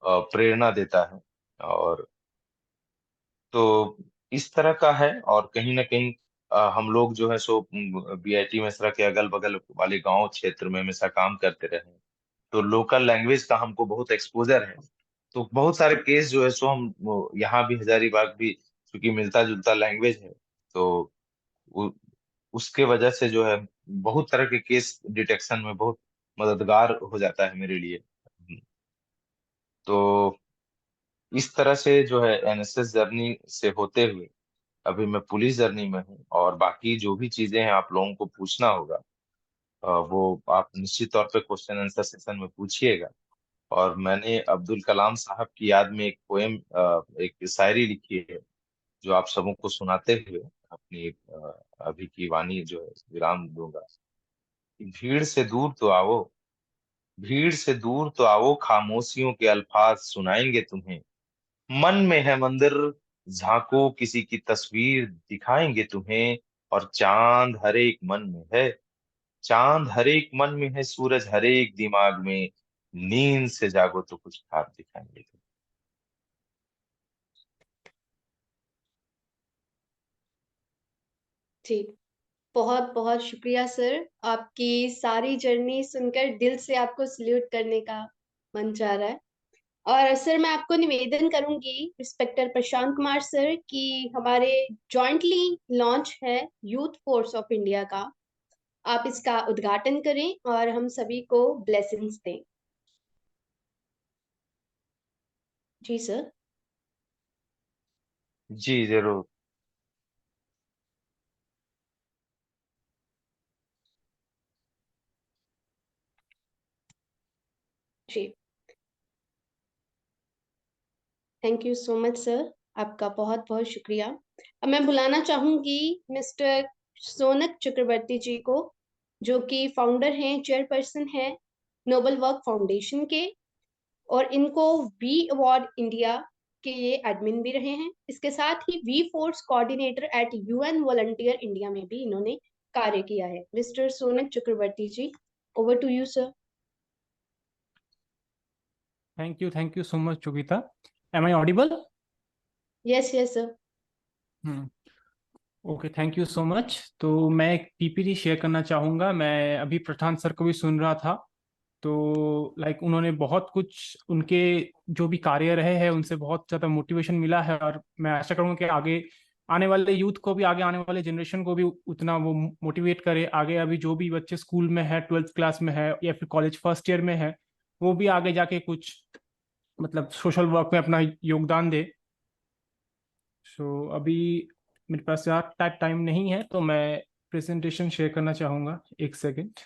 प्रेरणा देता है। और तो इस तरह का है। और कहीं ना कहीं हम लोग जो है सो बीआईटी मेसरा के अगल बगल वाले गांव क्षेत्र में हमेशा काम करते रहे। तो लोकल लैंग्वेज का हमको बहुत एक्सपोजर है। तो बहुत सारे केस जो है सो हम यहाँ भी हजारीबाग भी क्योंकि मिलता जुलता लैंग्वेज है, तो उ, उसके वजह से जो है बहुत तरह के केस डिटेक्शन में बहुत मददगार हो जाता है मेरे लिए। तो इस तरह से जो है एनएसएस जर्नी से होते हुए अभी मैं पुलिस जर्नी में हूँ, और बाकी जो भी चीजें हैं आप लोगों को पूछना होगा, वो आप निश्चित तौर पे क्वेश्चन आंसर सेशन में पूछिएगा। और मैंने अब्दुल कलाम साहब की याद में एक पोएम, एक शायरी लिखी है जो आप सबों को सुनाते हुए अपनी अभी की वाणी जो है विराम दूंगा। भीड़ से दूर तो आओ, भीड़ से दूर तो आओ, खामोशियों के अल्फाज सुनाएंगे तुम्हें। मन में है मंदिर, झांको किसी की तस्वीर दिखाएंगे तुम्हें। और चांद हर एक मन में है, चांद हर एक मन में है, सूरज हर एक दिमाग में। नींद से जागो तो कुछ खाब दिखाएंगे तुम्हें। जी, बहुत बहुत शुक्रिया सर। आपकी सारी जर्नी सुनकर दिल से आपको सल्यूट करने का मन चाह रहा है। और सर मैं आपको निवेदन करूंगी रिस्पेक्टर प्रशांत कुमार सर कि हमारे जॉइंटली लॉन्च है यूथ फोर्स ऑफ इंडिया का, आप इसका उद्घाटन करें और हम सभी को ब्लेसिंग्स दें। जी सर। जी जरूर। जी, thank you so much sir, आपका बहुत बहुत शुक्रिया। अब मैं बुलाना चाहूंगी मिस्टर सोनक चक्रवर्ती जी को, जो कि फाउंडर हैं, चेयरपर्सन हैं नोबल वर्क फाउंडेशन के, और इनको वी अवार्ड इंडिया के ये एडमिन भी रहे हैं। इसके साथ ही V force coordinator at UN volunteer India में भी इन्होंने कार्य किया है। Mister Sonak Chakravarti ji, over to you sir. Thank you so much, Chogita. Am I audible? Yes yes sir. Okay, thank you so much. तो मैं एक पीपीटी शेयर करना चाहूँगा। मैं अभी प्रधान सर को भी सुन रहा था, तो उन्होंने बहुत कुछ, उनके जो भी कार्य रहे हैं उनसे बहुत ज़्यादा मोटिवेशन मिला है, और मैं आशा करूँगा कि आगे आने वाले यूथ को भी, आगे आने वाले जनरेशन को भी उतना वो मोटिवेट करे। आगे अभी जो भी बच्चे स्कूल में है, 12th क्लास में है या फिर कॉलेज फर्स्ट ईयर में है, वो भी आगे जाके कुछ सोशल वर्क में अपना योगदान दे। अभी मेरे पास ज़्यादा टाइम नहीं है, तो मैं प्रेजेंटेशन शेयर करना चाहूँगा। एक सेकेंड।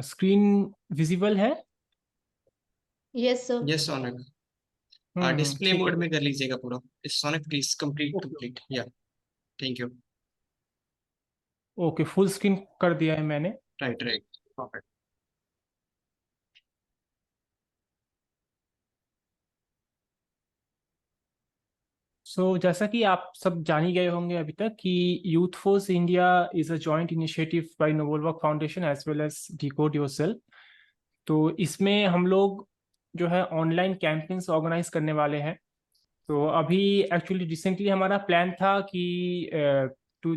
स्क्रीन विजिबल है? Yes sir. Yes Shaunak, display ठीक है। मोड में कर लीजिएगा पूरा। सोनक प्लीज कंप्लीट कंप्लीट या thank you. Okay, full screen कर दिया है मैंने। Right right perfect. जैसा कि आप सब जान ही गए होंगे अभी तक कि youth force India is a joint initiative by noble work foundation as well as decode yourself. तो इसमें हम लोग जो है ऑनलाइन कैंपेन्स ऑर्गेनाइज करने वाले हैं। तो अभी एक्चुअली रिसेंटली हमारा प्लान था कि to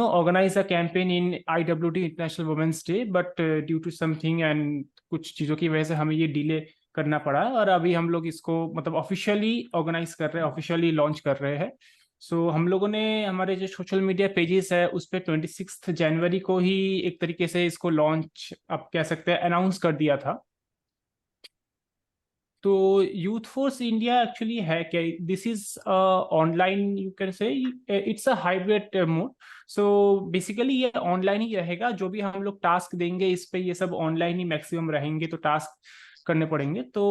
organise a campaign in IWD international women's day, but due to something and कुछ चीज़ों की वजह से हमें ये डिले करना पड़ा, और अभी हम लोग इसको ऑफिशियली ऑर्गेनाइज कर रहे हैं, ऑफिशियली लॉन्च कर रहे हैं। हम लोगों ने हमारे जो सोशल मीडिया पेजेस है उस पर 26 जनवरी को ही एक तरीके से इसको लॉन्च, आप कह सकते हैं, अनाउंस कर दिया था। तो यूथ फोर्स इंडिया एक्चुअली है क्या? This is online, you can से it's a hybrid mode. Basically ये ऑनलाइन ही रहेगा। जो भी हम लोग टास्क देंगे इस पे, ये सब ऑनलाइन ही मैक्सिमम रहेंगे, तो टास्क करने पड़ेंगे। तो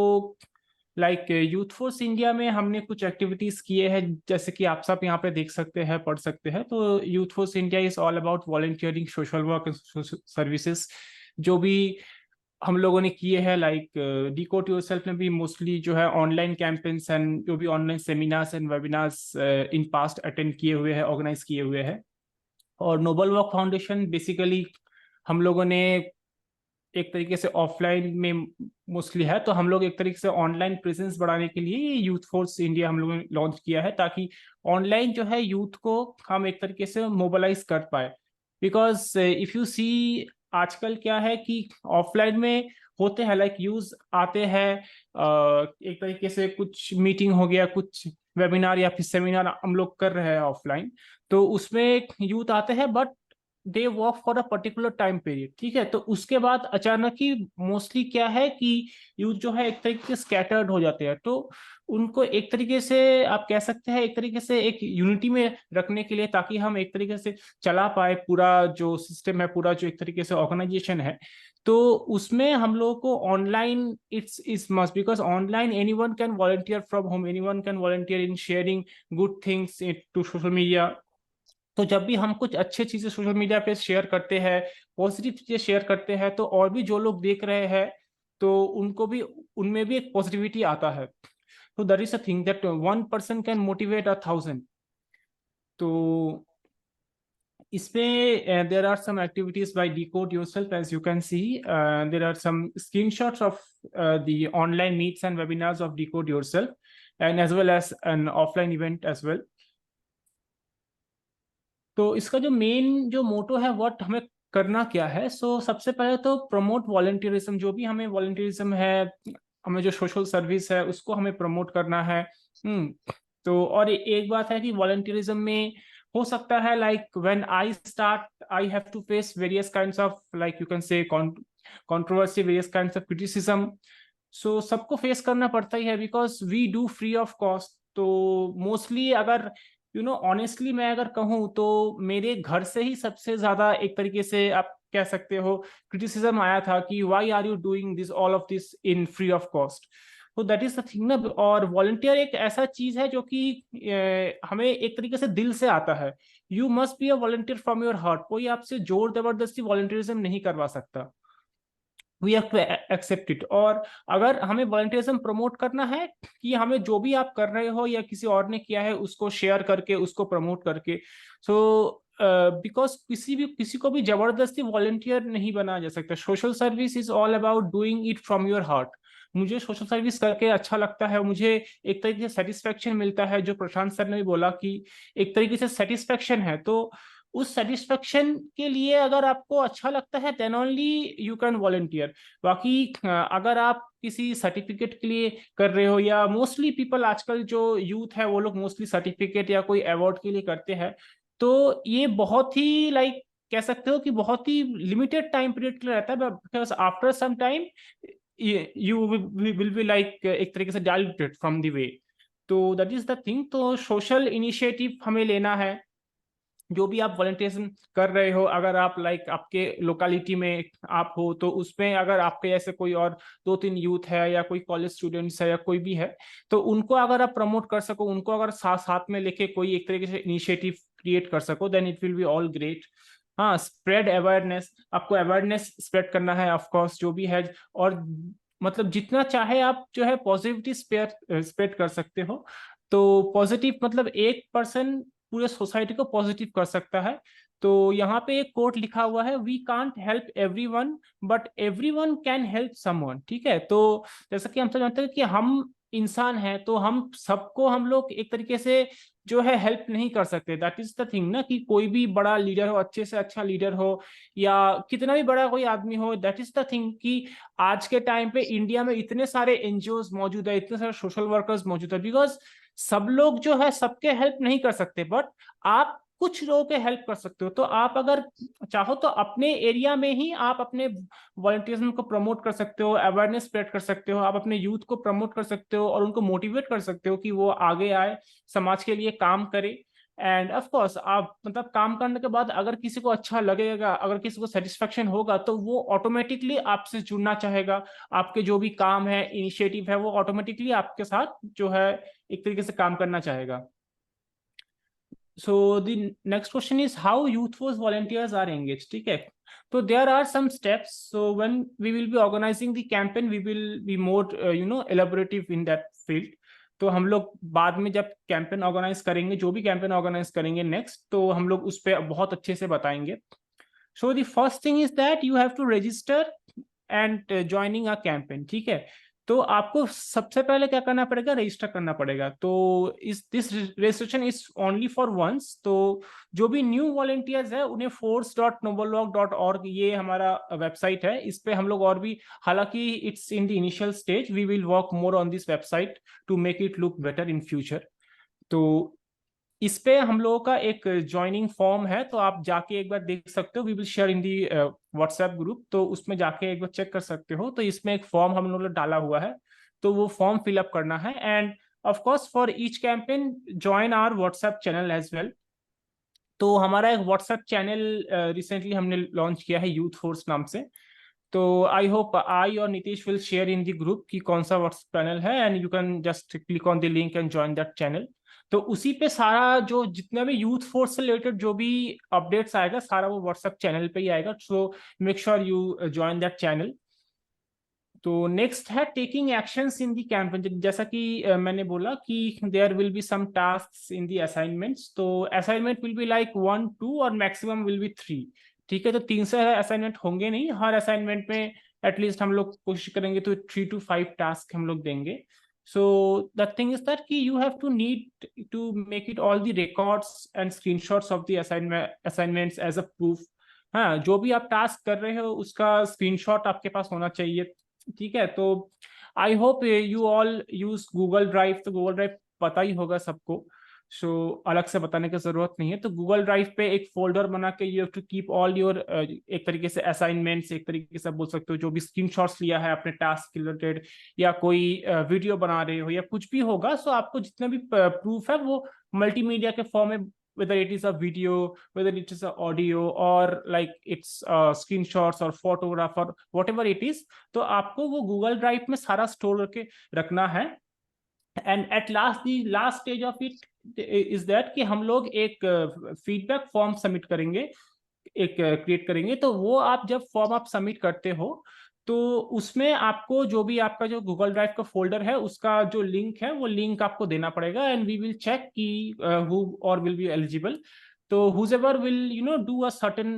यूथ फोर्स इंडिया में हमने कुछ एक्टिविटीज किए हैं, जैसे कि आप सब यहाँ पे देख सकते हैं, पढ़ सकते हैं। तो youth force India is all about volunteering, social work and services. जो भी हम लोगों ने किए हैं, लाइक डिकोड योरसेल्फ में भी मोस्टली जो है ऑनलाइन कैंपेन्स एंड जो भी online seminars and webinars in past attend किए हुए हैं, ऑर्गेनाइज किए हुए हैं। और नोबल वर्क फाउंडेशन बेसिकली हम लोगों ने एक तरीके से ऑफलाइन में मोस्टली है, तो हम लोग एक तरीके से ऑनलाइन प्रेजेंस बढ़ाने के लिए ये यूथ फोर्स इंडिया हम लोगों ने लॉन्च किया है, ताकि ऑनलाइन जो है यूथ को हम एक तरीके से मोबिलाइज कर पाए। बिकॉज इफ यू सी आजकल क्या है कि ऑफलाइन में होते हैं, लाइक यूज आते हैं, एक तरीके से कुछ मीटिंग हो गया, कुछ वेबिनार या फिर सेमिनार हम लोग कर रहे हैं ऑफलाइन, तो उसमें यूथ आते हैं but they work for a particular time period, ठीक है। तो उसके बाद अचानक ही मोस्टली क्या है कि यूथ जो है एक तरीके से स्कैटर्ड हो जाते हैं, तो उनको एक तरीके से आप कह सकते हैं एक तरीके से एक यूनिटी में रखने के लिए, ताकि हम एक तरीके से चला पाए पूरा जो सिस्टम है, पूरा जो एक तरीके से ऑर्गेनाइजेशन है, तो उसमें हम लोगों को online it's must, because online anyone can volunteer from home, anyone can volunteer in sharing good things to social media. तो जब भी हम कुछ अच्छे चीजें सोशल मीडिया पे शेयर करते हैं, पॉजिटिव चीजें शेयर करते हैं, तो और भी जो लोग देख रहे हैं तो उनको भी, उनमें भी एक पॉजिटिविटी आता है। तो that is a thing that 1 person can motivate 1,000। तो इसमें there are some activities by Decode Yourself, as you can see. There are some screenshots of the online meets and webinars of Decode Yourself, and as well as an offline event as well. तो इसका जो मेन जो मोटो है, व्हाट हमें करना क्या है, सो सबसे पहले तो प्रमोट वॉलंटियरिज्म। जो भी हमें वॉलंटियरिज्म है, हमें जो सोशल सर्विस है, उसको हमें प्रमोट करना है। तो और एक बात है कि वॉलंटियरिज्म में हो सकता है, like when I start I have to face various kinds of, like you can say controversy, various kinds of criticism. So सबको फेस करना पड़ता ही है, because we do free of cost. तो मोस्टली अगर ऑनेस्टली मैं अगर कहूँ तो मेरे घर से ही सबसे ज्यादा एक तरीके से आप कह सकते हो क्रिटिसिज्म आया था कि why are you doing this, all of this in free of cost. तो दैट इज द थिंग ना। और वॉलंटियर एक ऐसा चीज है जो कि हमें एक तरीके से दिल से आता है। You must be a volunteer from your heart. कोई आपसे जोर जबरदस्ती वॉलंटियरिज्म नहीं करवा सकता। We have to accept it. और अगर हमें वॉलंटियरिज्म प्रमोट करना है कि हमें जो भी आप कर रहे हो या किसी और ने किया है उसको शेयर करके, उसको प्रमोट करके, सो बिकॉज किसी को भी जबरदस्ती वॉलंटियर नहीं बनाया जा सकता। Social service is all about doing it from your heart. मुझे सोशल सर्विस करके अच्छा लगता है, मुझे एक तरीके से सेटिस्फेक्शन मिलता है, जो प्रशांत सर ने भी बोला कि एक तरीके से सेटिस्फेक्शन है। तो उस सेटिस्फेक्शन के लिए अगर आपको अच्छा लगता है then only you can volunteer. बाकी अगर आप किसी सर्टिफिकेट के लिए कर रहे हो, या मोस्टली पीपल आजकल जो यूथ है वो लोग मोस्टली सर्टिफिकेट या कोई अवार्ड के लिए करते हैं, तो ये बहुत ही लाइक कह सकते हो कि बहुत ही लिमिटेड टाइम पीरियड के लिए रहता है, because after some time you will be like एक तरीके से डाइल्यूटेड फ्रॉम द वे। तो दैट इज द थिंग। तो सोशल इनिशिएटिव हमें लेना है। जो भी आप वॉलंटियरिज्म कर रहे हो, अगर आप लाइक आपके लोकेलिटी में आप हो, तो उसमें अगर आपके ऐसे कोई और 2-3 यूथ है या कोई कॉलेज स्टूडेंट्स है या कोई भी है, तो उनको अगर आप प्रमोट कर सको, उनको अगर साथ में लेके कोई एक तरीके से इनिशिएटिव क्रिएट कर सको, then it will be all great. हाँ, स्प्रेड अवेयरनेस। आपको अवेयरनेस स्प्रेड करना है ऑफकोर्स, जो भी है। और मतलब जितना चाहे आप जो है पॉजिटिविटी स्प्रेड कर सकते हो। तो पॉजिटिव मतलब 1% पूरे सोसाइटी को पॉजिटिव कर सकता है। तो यहाँ पे एक कोट लिखा हुआ है, we can't help everyone but everyone can help someone. ठीक है। तो जैसा कि हम सब जानते हैं कि हम इंसान हैं, तो हम सबको हम लोग एक तरीके से जो है हेल्प नहीं कर सकते। दैट इज द थिंग ना, कि कोई भी बड़ा लीडर हो, अच्छे से अच्छा लीडर हो, या कितना भी बड़ा कोई आदमी हो, दैट इज द थिंग कि आज के टाइम पे इंडिया में इतने सारे एनजीओ मौजूद है, इतने सारे सोशल वर्कर्स मौजूद है, बिकॉज सब लोग जो है सबके हेल्प नहीं कर सकते, बट आप कुछ लोगों के हेल्प कर सकते हो। तो आप अगर चाहो तो अपने एरिया में ही आप अपने वॉलंटियरिज्म को प्रमोट कर सकते हो, अवेयरनेस स्प्रेड कर सकते हो, आप अपने यूथ को प्रमोट कर सकते हो और उनको मोटिवेट कर सकते हो कि वो आगे आए, समाज के लिए काम करे। एंड ऑफ कोर्स आप मतलब काम करने के बाद अगर किसी को अच्छा लगेगा, अगर किसी को सेटिस्फेक्शन होगा, तो वो ऑटोमेटिकली आपसे जुड़ना चाहेगा। आपके जो भी काम है, इनिशिएटिव है, वो ऑटोमेटिकली आपके साथ जो है एक तरीके से काम करना चाहेगा। So the next question is how youth force volunteers are engage. ठीक है। So there are some steps. So when we will be organizing the campaign, we will be more, elaborative in that field. तो हम लोग बाद में जब कैंपेन ऑर्गेनाइज करेंगे, जो भी कैंपेन ऑर्गेनाइज करेंगे नेक्स्ट, तो हम लोग उस पर बहुत अच्छे से बताएंगे. So the first thing is that you have to register and joining a campaign. ठीक है, तो आपको सबसे पहले क्या करना पड़ेगा, रजिस्टर करना पड़ेगा. तो इस this registration is only for once. तो जो भी न्यू वॉलंटियर्स है उन्हें force.noblelog.org ये हमारा वेबसाइट है, इस पे हम लोग और भी, हालांकि it's in the initial stage, we will work more on this website to make it look better in future. तो इस पे हम लोगों का एक ज्वाइनिंग फॉर्म है, तो आप जाके एक बार देख सकते हो. We will share in the WhatsApp group, तो उसमें जाके एक बार चेक कर सकते हो. तो इसमें एक फॉर्म हम लोगों ने डाला हुआ है, तो वो फॉर्म फिलअप करना है. And of course for each campaign join our WhatsApp channel as well. तो हमारा एक व्हाट्सएप चैनल रिसेंटली हमने लॉन्च किया है यूथ फोर्स नाम से. तो आई होप आई और Nitish will share in the group कि कौन सा व्हाट्सएप चैनल है, and you can just click on the link and join that channel. तो उसी पे सारा जो जितना भी यूथ फोर्स से रिलेटेड जो भी अपडेट्स आएगा, सारा वो व्हाट्सएप चैनल पे ही आएगा. So make sure you join that channel. तो नेक्स्ट है taking actions in the campaign. जैसा कि मैंने बोला कि there will be some tasks in the assignments. तो असाइनमेंट विल बी लाइक 1, 2 और मैक्सिमम विल बी 3. ठीक है, तो 3 से असाइनमेंट होंगे नहीं. हर असाइनमेंट में एटलीस्ट हम लोग कोशिश करेंगे तो 3 to 5 टास्क हम लोग देंगे. So the thing is that कि you have to need to make it all the records and screenshots of the assignments as a proof. हाँ, जो भी आप टास्क कर रहे हो उसका स्क्रीनशॉट आपके पास होना चाहिए. ठीक है, तो I hope you all use Google drive. तो गूगल ड्राइव पता ही होगा सबको, सो अलग से बताने की जरूरत नहीं है. तो गूगल ड्राइव पे एक फोल्डर बना के you have to keep all your, एक तरीके से असाइनमेंट्स, एक तरीके से बोल सकते हो जो भी स्क्रीनशॉट्स लिया है अपने टास्क के रिलेटेड, या कोई वीडियो बना रहे हो या कुछ भी होगा. सो आपको जितना भी प्रूफ है वो मल्टीमीडिया के फॉर्म में, whether it is a video, whether it is a audio, or like it's screenshots or photograph or whatever it is, तो आपको वो गूगल ड्राइव में सारा स्टोर करके रखना है. And at last the last stage of it is that कि हम लोग एक फीडबैक फॉर्म सबमिट करेंगे, एक क्रिएट करेंगे. तो वो आप जब फॉर्म आप सबमिट करते हो तो उसमें आपको जो भी आपका जो गूगल ड्राइव का फोल्डर है उसका जो लिंक है वो लिंक आपको देना पड़ेगा. एंड वी विल चेक कि हु और विल बी एलिजिबल. तो whoever will do a certain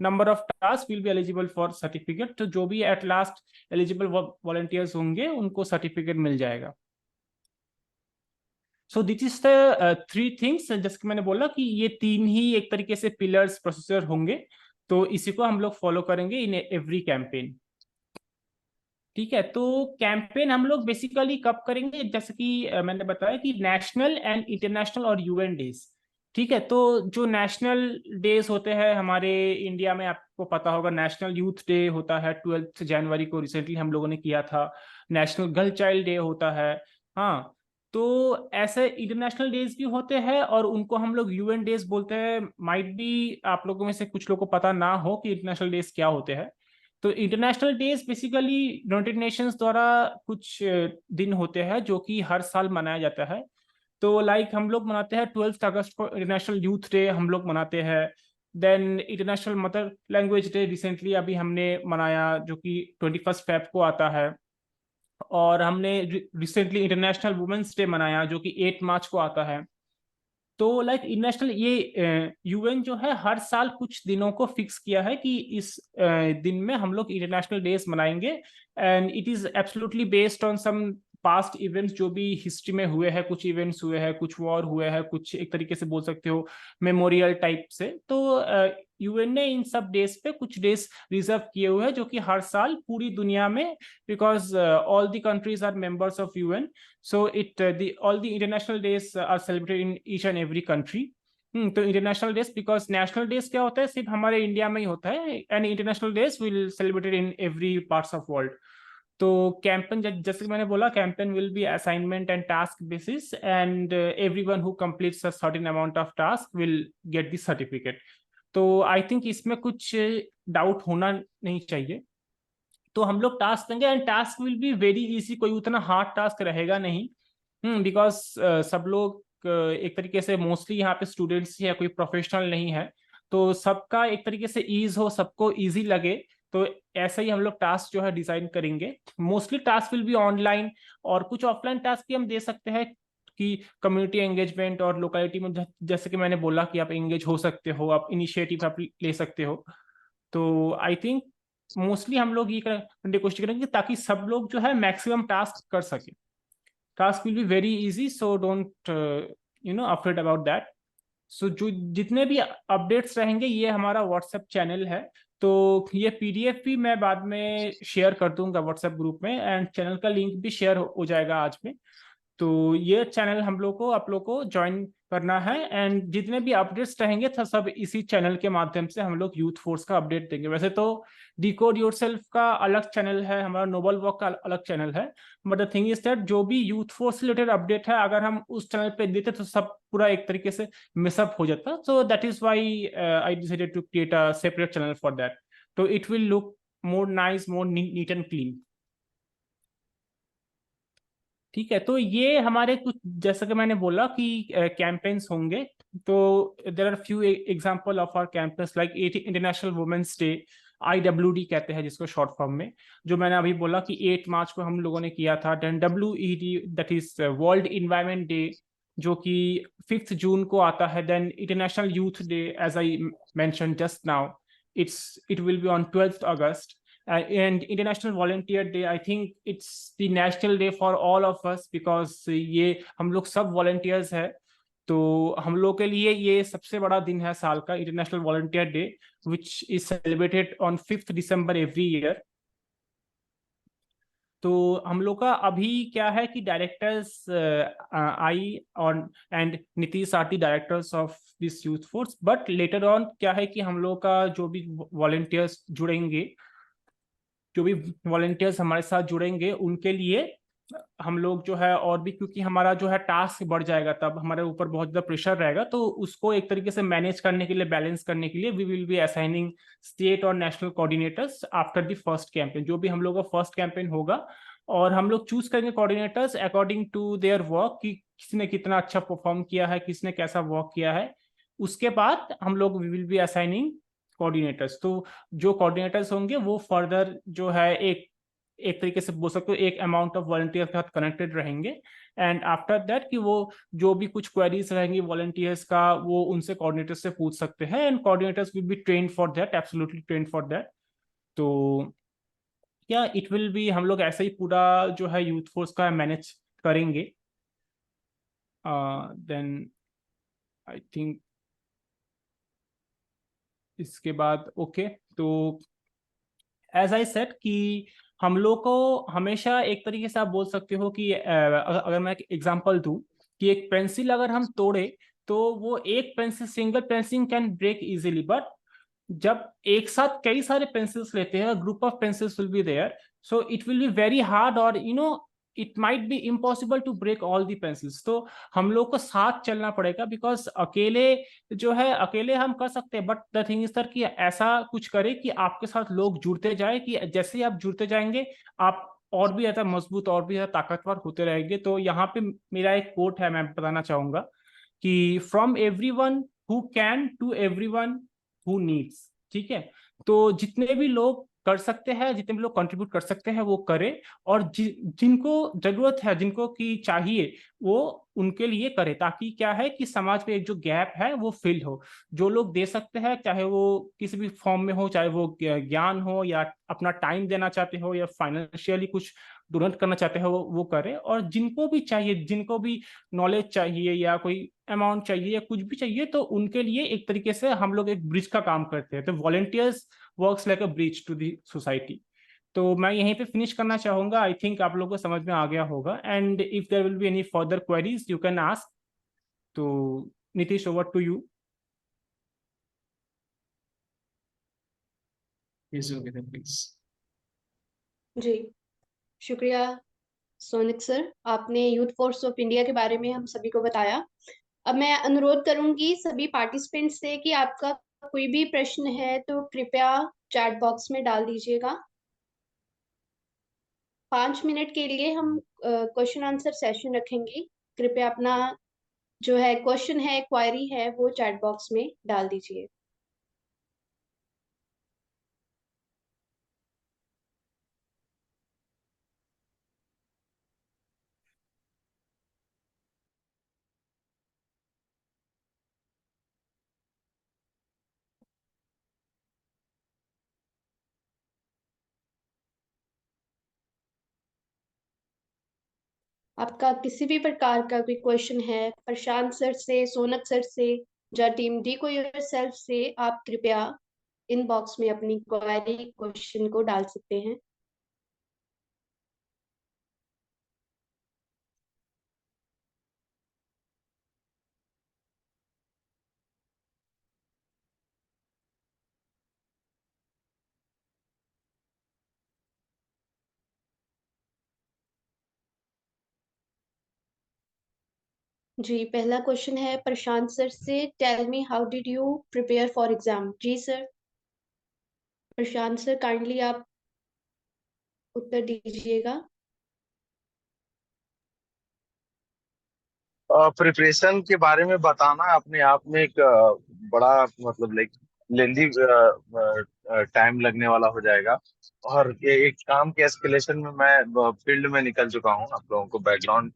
number of tasks will be eligible for certificate. तो जो भी एट लास्ट एलिजिबल वॉलंटियर्स होंगे उनको सर्टिफिकेट मिल जाएगा. So this is the 3 things. जैसे कि मैंने बोला कि ये 3 ही एक तरीके से पिलर्स प्रोसीजर होंगे, तो इसी को हम लोग फॉलो करेंगे इन एवरी कैंपेन. ठीक है, तो कैंपेन हम लोग बेसिकली कब करेंगे, जैसे कि मैंने बताया कि नेशनल एंड इंटरनेशनल और यूएन डेज. ठीक है, तो जो नेशनल डेज होते हैं हमारे इंडिया में, आपको पता होगा नेशनल यूथ डे होता है 12 जनवरी को, रिसेंटली हम लोगों ने किया था. नेशनल गर्ल चाइल्ड डे होता है. हाँ, तो ऐसे इंटरनेशनल डेज भी होते हैं और उनको हम लोग यूएन डेज बोलते हैं. माइट भी आप लोगों में से कुछ लोगों को पता ना हो कि इंटरनेशनल डेज क्या होते हैं. तो international days basically United Nations द्वारा कुछ दिन होते हैं जो कि हर साल मनाया जाता है. तो लाइक हम लोग मनाते हैं 12 अगस्त को इंटरनेशनल यूथ डे हम लोग मनाते हैं. Then international mother language day recently अभी हमने मनाया जो कि 21 फेब को आता है. और हमने रिसेंटली इंटरनेशनल वुमेन्स डे मनाया जो कि 8 मार्च को आता है. तो लाइक इंटरनेशनल ये यूएन जो है हर साल कुछ दिनों को फिक्स किया है कि इस दिन में हम लोग इंटरनेशनल डेज मनाएंगे. And it is absolutely based on some past events जो भी हिस्ट्री में हुए हैं. कुछ इवेंट्स हुए हैं, कुछ वॉर हुए हैं, कुछ एक तरीके से बोल सकते हो मेमोरियल टाइप से. तो यूएन ने इन सब डेज पे कुछ डेज रिजर्व किए हुए हैं जो कि हर साल पूरी दुनिया में, because all the countries are members of UN, so all the international days are celebrated in each and every country. तो international days, because national days क्या होता है सिर्फ हमारे इंडिया में ही होता है, and international days will celebrated in every parts of world. तो कैंपेन जैसे मैंने बोला, campaign will be assignment and task basis, and everyone who completes a certain amount of task will get the certificate. तो आई थिंक इसमें कुछ डाउट होना नहीं चाहिए. तो हम लोग टास्क देंगे and task will be very easy, कोई उतना हार्ड टास्क रहेगा नहीं. बिकॉज सब लोग एक तरीके से मोस्टली यहाँ पे स्टूडेंट्स या कोई प्रोफेशनल नहीं है. तो सबका एक तरीके से ईज हो, सबको ईजी लगे, तो ऐसे ही हम लोग टास्क जो है डिजाइन करेंगे। Mostly task will B online, और कुछ ऑफलाइन टास्क भी हम दे सकते हैं कि कम्युनिटी एंगेजमेंट और लोकेलिटी में, जैसे कि मैंने बोला कि आप एंगेज हो सकते हो, आप इनिशिएटिव आप ले सकते हो। तो आई थिंक मोस्टली हम लोग ये करने की कोशिश करेंगे ताकि सब लोग जो है मैक्सिमम टास्क कर सके। Task will be very easy, so don't afraid about that. So जो जितने भी अपडेट्स रहेंगे, ये हमारा व्हाट्सएप चैनल है, तो ये पीडीएफ भी मैं बाद में शेयर कर दूंगा व्हाट्सएप ग्रुप में, एंड चैनल का लिंक भी शेयर हो जाएगा आज में। तो ये चैनल हम लोग को, आप लोग को ज्वाइन करना है, एंड जितने भी अपडेट्स रहेंगे तो सब इसी चैनल के माध्यम से हम लोग यूथ फोर्स का अपडेट देंगे। वैसे तो डिकोड योरसेल्फ का अलग चैनल है, हमारा नोबल वॉक का अलग चैनल है, but the thing is that जो भी यूथ फोर्स से रिलेटेड अपडेट है, अगर हम उस चैनल पे देते तो सब पूरा एक तरीके से मिसअप हो जाता। So that is why I decided to create a separate channel for that, तो it will look more nice, more neat and clean. ठीक है, तो ये हमारे कुछ, जैसा कि मैंने बोला कि कैंपेन्स होंगे, तो there are few example of our campaigns, like international women's day, IWD कहते हैं जिसको शॉर्ट फॉर्म में, जो मैंने अभी बोला कि 8 मार्च को हम लोगों ने किया था। Then WED, that is world environment day, जो कि 5 जून को आता है। Then international youth day, as I mention just now, it will be on 12th August. And International Volunteer Day, I think it's the national day for all of us, because ये हम लोग सब volunteers है, तो हम लोग के लिए ये सबसे बड़ा दिन है साल का, international volunteer day, which is celebrated on 5th December every year. तो हम लोग का अभी क्या है कि डायरेक्टर्स, आई और and Nitish are the directors of this youth force, but later on क्या है कि हम लोग का जो भी वॉलंटियर्स जुड़ेंगे, जो भी वॉलंटियर्स हमारे साथ जुड़ेंगे, उनके लिए हम लोग जो है, और भी क्योंकि हमारा जो है टास्क बढ़ जाएगा, तब हमारे ऊपर बहुत ज़्यादा प्रेशर रहेगा, तो उसको एक तरीके से मैनेज करने के लिए, बैलेंस करने के लिए, we will be assigning state और national coordinators after the first campaign. जो भी हम लोग का फर्स्ट कैंपेन होगा, और हम लोग चूज करेंगे coordinators according to their work, कि किसने कितना अच्छा परफॉर्म किया है, किसने कैसा वर्क किया है। उसके बाद हम लोग we will be assigning coordinators. तो जो कोऑर्डिनेटर्स होंगे वो फर्दर जो है एक तरीके से बोल सकते हो एक अमाउंट ऑफ वॉलंटियर के साथ कनेक्टेड रहेंगे, एंड आफ्टर दैट कि वो जो भी कुछ क्वेरीज रहेंगी वॉलंटियर्स का, वो उनसे कोऑर्डिनेटर्स से पूछ सकते हैं, and coordinators will be trained for that, absolutely trained for that. तो क्या इट विल बी, हम लोग ऐसे ही पूरा जो है यूथ फोर्स का मैनेज करेंगे। देन आई थिंक इसके बाद ओके, तो एज आई सेड कि हम लोग को हमेशा एक तरीके से आप बोल सकते हो कि अगर मैं एक एग्जांपल दूं कि एक पेंसिल अगर हम तोड़े, तो वो एक pencil, single pencil can break easily, but जब एक साथ कई सारे पेंसिल्स लेते हैं, group of pencils will be there, so it will be very hard, और it might be impossible to break all the pencils. तो हम लोग को साथ चलना पड़ेगा, बिकॉज अकेले जो है, अकेले हम कर सकते हैं, but the thing is sir कि ऐसा कुछ करे कि आपके साथ लोग जुड़ते जाए, कि जैसे ही आप जुड़ते जाएंगे, आप और भी ज्यादा मजबूत, और भी ज्यादा ताकतवर होते रहेंगे। तो यहाँ पे मेरा एक कोट है, मैं बताना चाहूंगा कि from everyone who can to everyone who needs. ठीक है, तो जितने भी लोग कर सकते हैं, जितने भी लोग कंट्रीब्यूट कर सकते हैं, वो करें, और जिनको जरूरत है, जिनको की चाहिए, वो उनके लिए करे, ताकि क्या है कि समाज में एक जो गैप है वो फिल हो। जो लोग दे सकते हैं, चाहे वो किसी भी फॉर्म में हो, चाहे वो ज्ञान हो, या अपना टाइम देना चाहते हो, या फाइनेंशियली कुछ डोनेट करना चाहते हो, वो करे। और जिनको भी चाहिए, जिनको भी नॉलेज चाहिए, या कोई अमाउंट चाहिए, या कुछ भी चाहिए, तो उनके लिए एक तरीके से हम लोग एक ब्रिज का काम करते हैं। तो volunteers works like a bridge to the society. तो मैं यहीं पे फिनिश करना चाहूंगा। आई थिंक आप लोगों को समझ में आ गया होगा, and if there will be any further queries you can ask. तो Nitish, over to you. Please. जी, शुक्रिया सोनिक सर, आपने यूथ फोर्स ऑफ इंडिया के बारे में हम सभी को बताया। अब मैं अनुरोध करूंगी सभी पार्टिसिपेंट्स से कि आपका कोई भी प्रश्न है तो कृपया चैट बॉक्स में डाल दीजिएगा। 5 मिनट के लिए हम क्वेश्चन आंसर सेशन रखेंगे। कृपया अपना जो है क्वेश्चन है, क्वेरी है, वो चैट बॉक्स में डाल दीजिए। आपका किसी भी प्रकार का कोई क्वेश्चन है प्रशांत सर से, सोनक सर से या टीम डी को योरसेल्फ से, आप कृपया इनबॉक्स में अपनी क्वेरी क्वेश्चन को डाल सकते हैं। जी, पहला क्वेश्चन है प्रशांत सर से, tell me how did you prepare for exam. जी सर, प्रशांत सर काइंडली आप उत्तर दीजिएगा। प्रिपरेशन के बारे में बताना अपने आप में एक बड़ा मतलब लाइक लेंदी टाइम लगने वाला हो जाएगा। और ये एक काम के एस्केलेशन में मैं फील्ड में निकल चुका हूँ। आप लोगों को बैकग्राउंड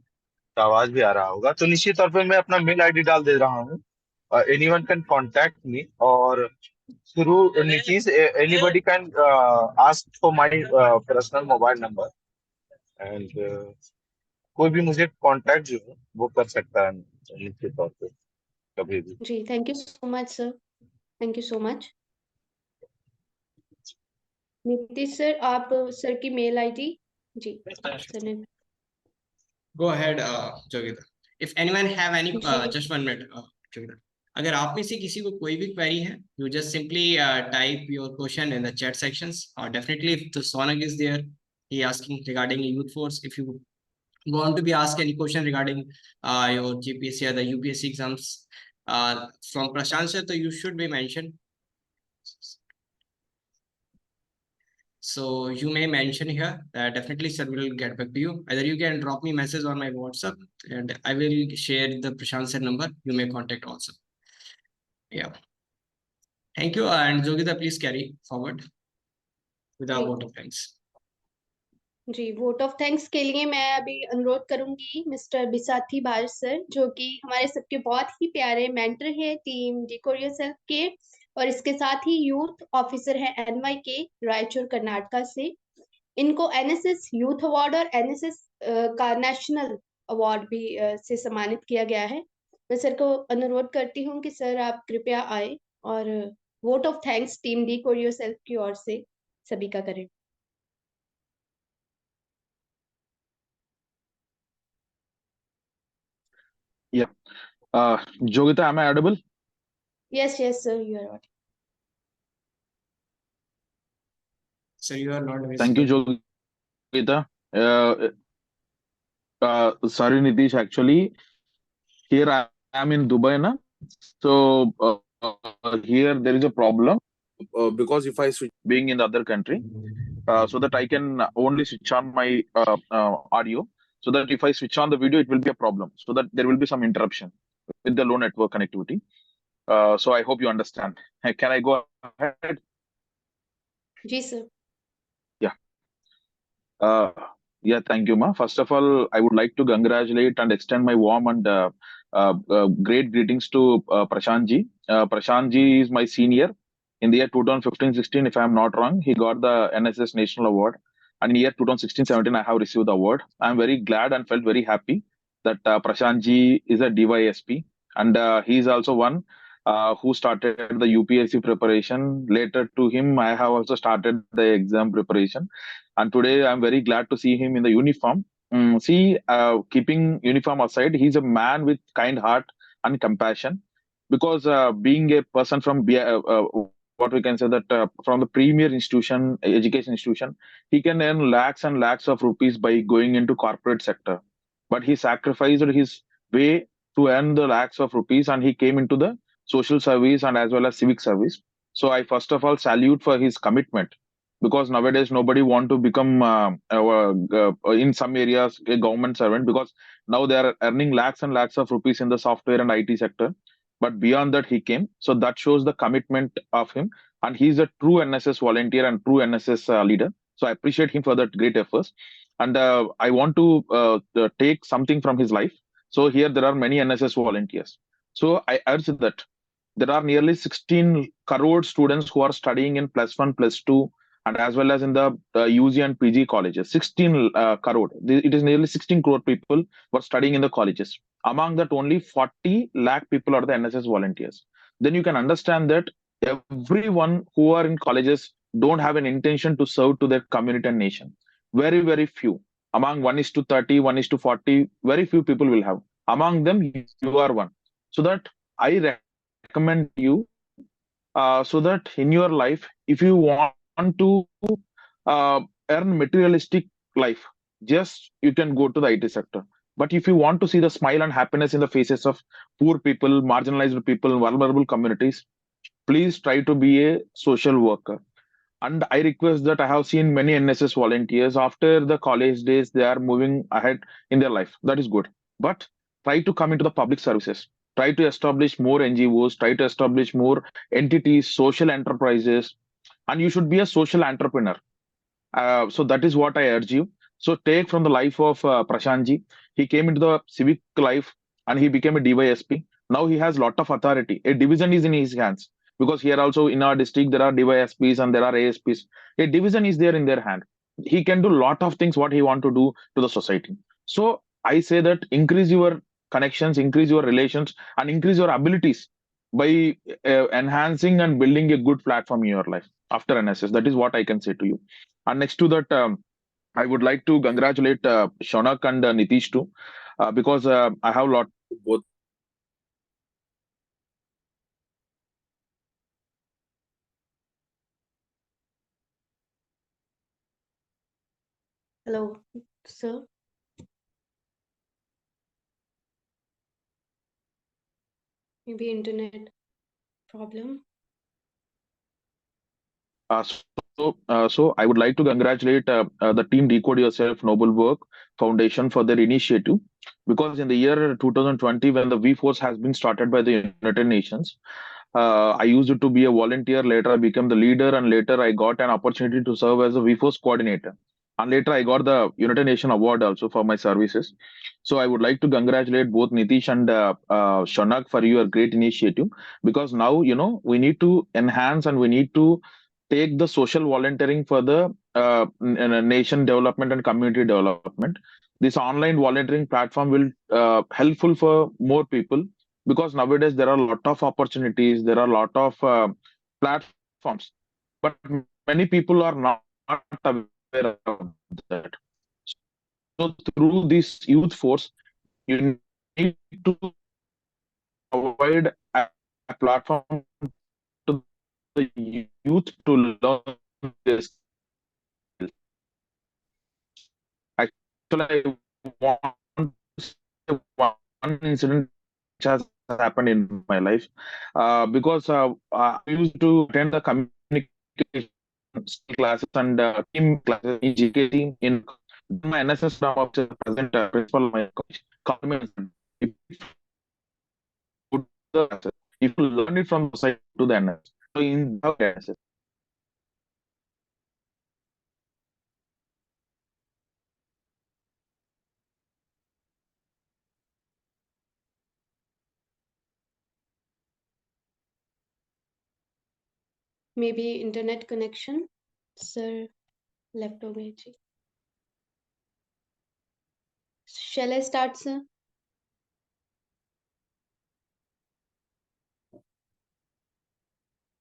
का आवाज भी आ रहा होगा, तो निश्चित तौर पे मैं अपना मेल आईडी डाल दे रहा हूँ। एनीवन कैन कांटेक्ट मी, और through Nitish anybody can ask for my personal mobile number, and कोई भी मुझे कांटेक्ट जो है वो कर सकता है निश्चित तौर पे कभी भी। जी, thank you so much sir, thank you so much. Nitish sir, आप सर की मेल आईडी। जी सर ने। Go ahead, Jogita. If anyone have any, जी just 1 minute, Jogita. अगर आप में से किसी को कोई भी क्वेरी है, you just simply type your question in the chat sections. Or definitely, if the Sonak is there, he asking regarding youth force. If you want to be asked any question regarding your GPSC or the UPSC exams from Prashant sir, so you should be mentioned. So you may mention here. Definitely, sir will get back to you. Either you can drop me message on my WhatsApp, and I will share the Prashant sir number. You may contact also. Yeah. Thank you. And Jogita, please carry forward with our जी vote of thanks. जी, वोट ऑफ थैंक्स के लिए मैं अभी अनुरोध करूंगी मिस्टर बिसाथी बार सर, जो कि हमारे सबके बहुत ही प्यारे मेंटर है टीम डी कोरियर सेल्फ के, और इसके साथ ही यूथ ऑफिसर है एनवाई के रायचूर कर्नाटका से। इनको एनएसएस यूथ अवार्ड और एनएसएस का नेशनल अवार्ड भी से सम्मानित किया गया है। मैं सर को अनुरोध करती हूँ कि सर आप कृपया आए और vote of thanks team D courier self की ओर से सभी का करें। Yeah. Jogita, am I audible? Yes, yes, sir, you are audible. Sir, you are not Thank you, visible. Jogita. Sorry, Nitish. Actually, here I am in Dubai, na. So here there is a problem because if I switch being in the other country, so that I can only switch on my audio. So that if I switch on the video, it will be a problem. So that there will be some interruption with the low network connectivity. So I hope you understand. Can I go ahead? जी sir. Yeah, thank you, Ma. First of all, I would like to congratulate and extend my warm and great greetings to Prashant ji. Prashant ji is my senior. In the year 2015-16, if I am not wrong, he got the NSS National Award. And in the year 2016-17, I have received the award. I am very glad and felt very happy that Prashant ji is a DYSP. And he is also one who started the UPSC preparation. Later to him, I have also started the exam preparation. And today I'm very glad to see him in the uniform. Keeping uniform aside, he's a man with kind heart and compassion, because being a person from what we can say that from the premier institution, education institution, he can earn lakhs and lakhs of rupees by going into corporate sector. But he sacrificed his way to earn the lakhs of rupees, and he came into the social service and as well as civic service. So I first of all salute for his commitment, because nowadays nobody want to become in some areas a government servant, because now they are earning lakhs and lakhs of rupees in the software and IT sector. But beyond that he came, so that shows the commitment of him, and he's a true NSS volunteer and true NSS leader. So I appreciate him for that great efforts. And I want to take something from his life. So here there are many NSS volunteers. So I urge that there are nearly 16 crore students who are studying in +1, +2, and as well as in the UG and PG colleges. 16 crore. It is nearly 16 crore people were studying in the colleges. Among that, only 40 lakh people are the NSS volunteers. Then you can understand that everyone who are in colleges don't have an intention to serve to their community and nation. Very, very few. Among 1 is to 30, 1 is to 40, very few people will have. Among them, you are one. So that I recommend you, so that in your life, if you want to uh, earn materialistic life, just you can go to the IT sector. But if you want to see the smile and happiness in the faces of poor people, marginalized people, vulnerable communities, please try to be a social worker. And I request that I have seen many NSS volunteers after the college days, they are moving ahead in their life. That is good. But try to come into the public services. Try to establish more NGOs, try to establish more entities, social enterprises, and you should be a social entrepreneur. So that is what I urge you. So take from the life of Prashantji. He came into the civic life and he became a DYSP. Now he has lot of authority. A division is in his hands, because here also in our district there are DYSPs and there are ASPs. A division is there in their hand. He can do lot of things what he want to do to the society. So I say that increase your connections, increase your relations, and increase your abilities by enhancing and building a good platform in your life after NSS. That is what I can say to you. And next to that, I would like to congratulate Shaunak and Nitish too, because I have lot both. Hello, sir. Maybe internet problem. Uh, so I would like to congratulate the team Decode Yourself Noble Work Foundation for their initiative, because in the year 2020, when the V Force has been started by the United Nations, I used to be a volunteer. Later, I became the leader, and later I got an opportunity to serve as a V Force coordinator. And later, I got the United Nation Award also for my services. So I would like to congratulate both Nitish and Shonak for your great initiative, because now we need to enhance and we need to take the social volunteering for the nation development and community development. This online volunteering platform will helpful for more people, because nowadays there are a lot of opportunities, there are a lot of platforms, but many people are not aware of that. So through this youth force, you need to provide a platform to the youth to learn this. Actually, I want to say one incident which has happened in my life, because I used to attend the communication classes and team classes in GKT. In my NSS now, officer, present principal of my college, called me and said, if you do the classes, if you learn it from the side to the NSS, so in the NSS. Maybe internet connection. Sir, left हो गए जी. Shall I start, sir?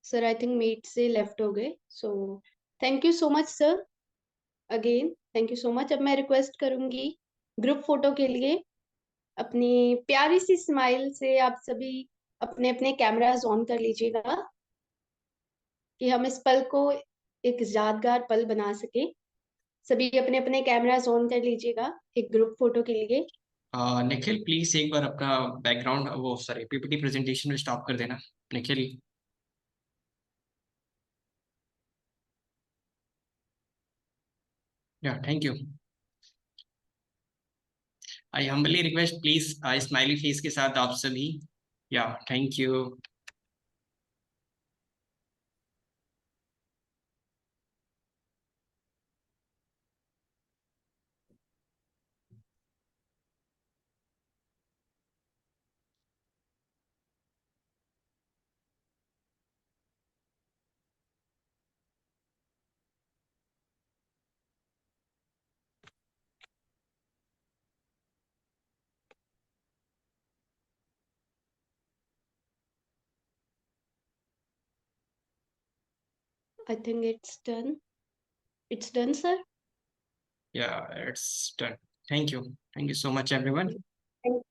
Sir, I think meet से left हो गए. So, thank you so much, sir. Again, thank you so much. अब मैं request करूंगी ग्रुप फोटो के लिए अपनी प्यारी सी स्माइल से आप सभी अपने अपने कैमरास ऑन कर लीजिएगा कि हम इस पल को एक यादगार पल बना सके. सभी अपने अपने कैमरास ऑन कर लीजिएगा एक ग्रुप फोटो के लिए. निखिल प्लीज एक बार अपना बैकग्राउंड वो सॉरी पीपीटी प्रेजेंटेशन में स्टॉप कर देना Nikhil. Yeah thank you. I humbly request please smiley face के साथ आप सभी. Yeah thank you. I think it's done. It's done, sir. Yeah, it's done. Thank you. Thank you so much, everyone. Thank-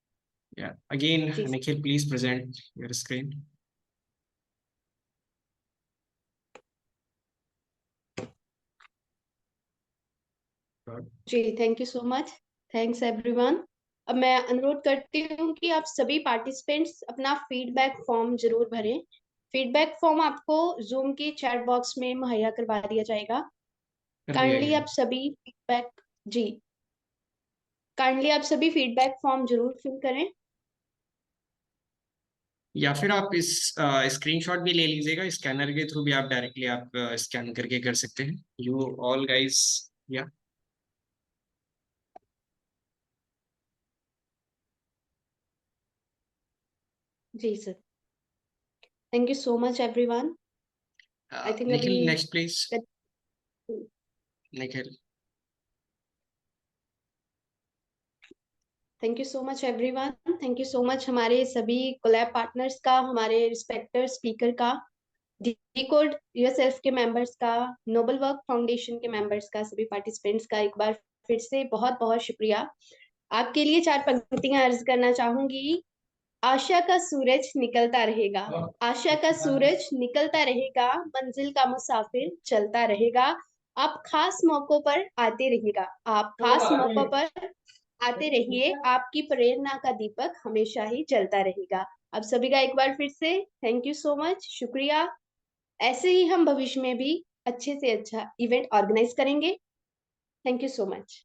Yeah. Again, Yes. Nikhil, please present your screen. जी, thank you so much. Thanks everyone. अब मैं अनुरोध करती हूँ कि आप सभी पार्टिसिपेंट्स अपना फीडबैक फॉर्म जरूर भरें। फीडबैक फॉर्म आपको जूम के चैट बॉक्स में मुहैया करवा दिया जाएगा। कर दिया काइंडली गया। आप सभी फीडबैक जी काइंडली आप सभी फीडबैक फॉर्म जरूर फिल करें। या फिर आप इस स्क्रीनशॉट भी ले लीजिएगा, स्कैनर के थ्रू भी आप डायरेक्टली आप स्कैन करके कर सकते हैं। यू ऑल गाइस, या जी sir, thank you so much everyone. I think Nikhil, अभी next please. Nikhil, thank you so much everyone. Thank you so much हमारे सभी कोलैब पार्टनर्स का, हमारे रिस्पेक्टेड स्पीकर का, डिकोड योरसेल्फ के मेंबर्स का, नोबल वर्क फाउंडेशन के मेंबर्स का, सभी पार्टिसिपेंट्स का एक बार फिर से बहुत बहुत शुक्रिया। आपके लिए 4 पंक्तियां अर्ज करना चाहूंगी। आशा का सूरज निकलता रहेगा, आशा का सूरज निकलता रहेगा, मंजिल का मुसाफिर चलता रहेगा। आप खास मौकों पर आते रहिएगा, आप खास मौकों पर आते रहिए, आपकी प्रेरणा का दीपक हमेशा ही जलता रहेगा। आप सभी का एक बार फिर से थैंक यू सो मच, शुक्रिया। ऐसे ही हम भविष्य में भी अच्छे से अच्छा इवेंट ऑर्गेनाइज करेंगे। Thank you so much.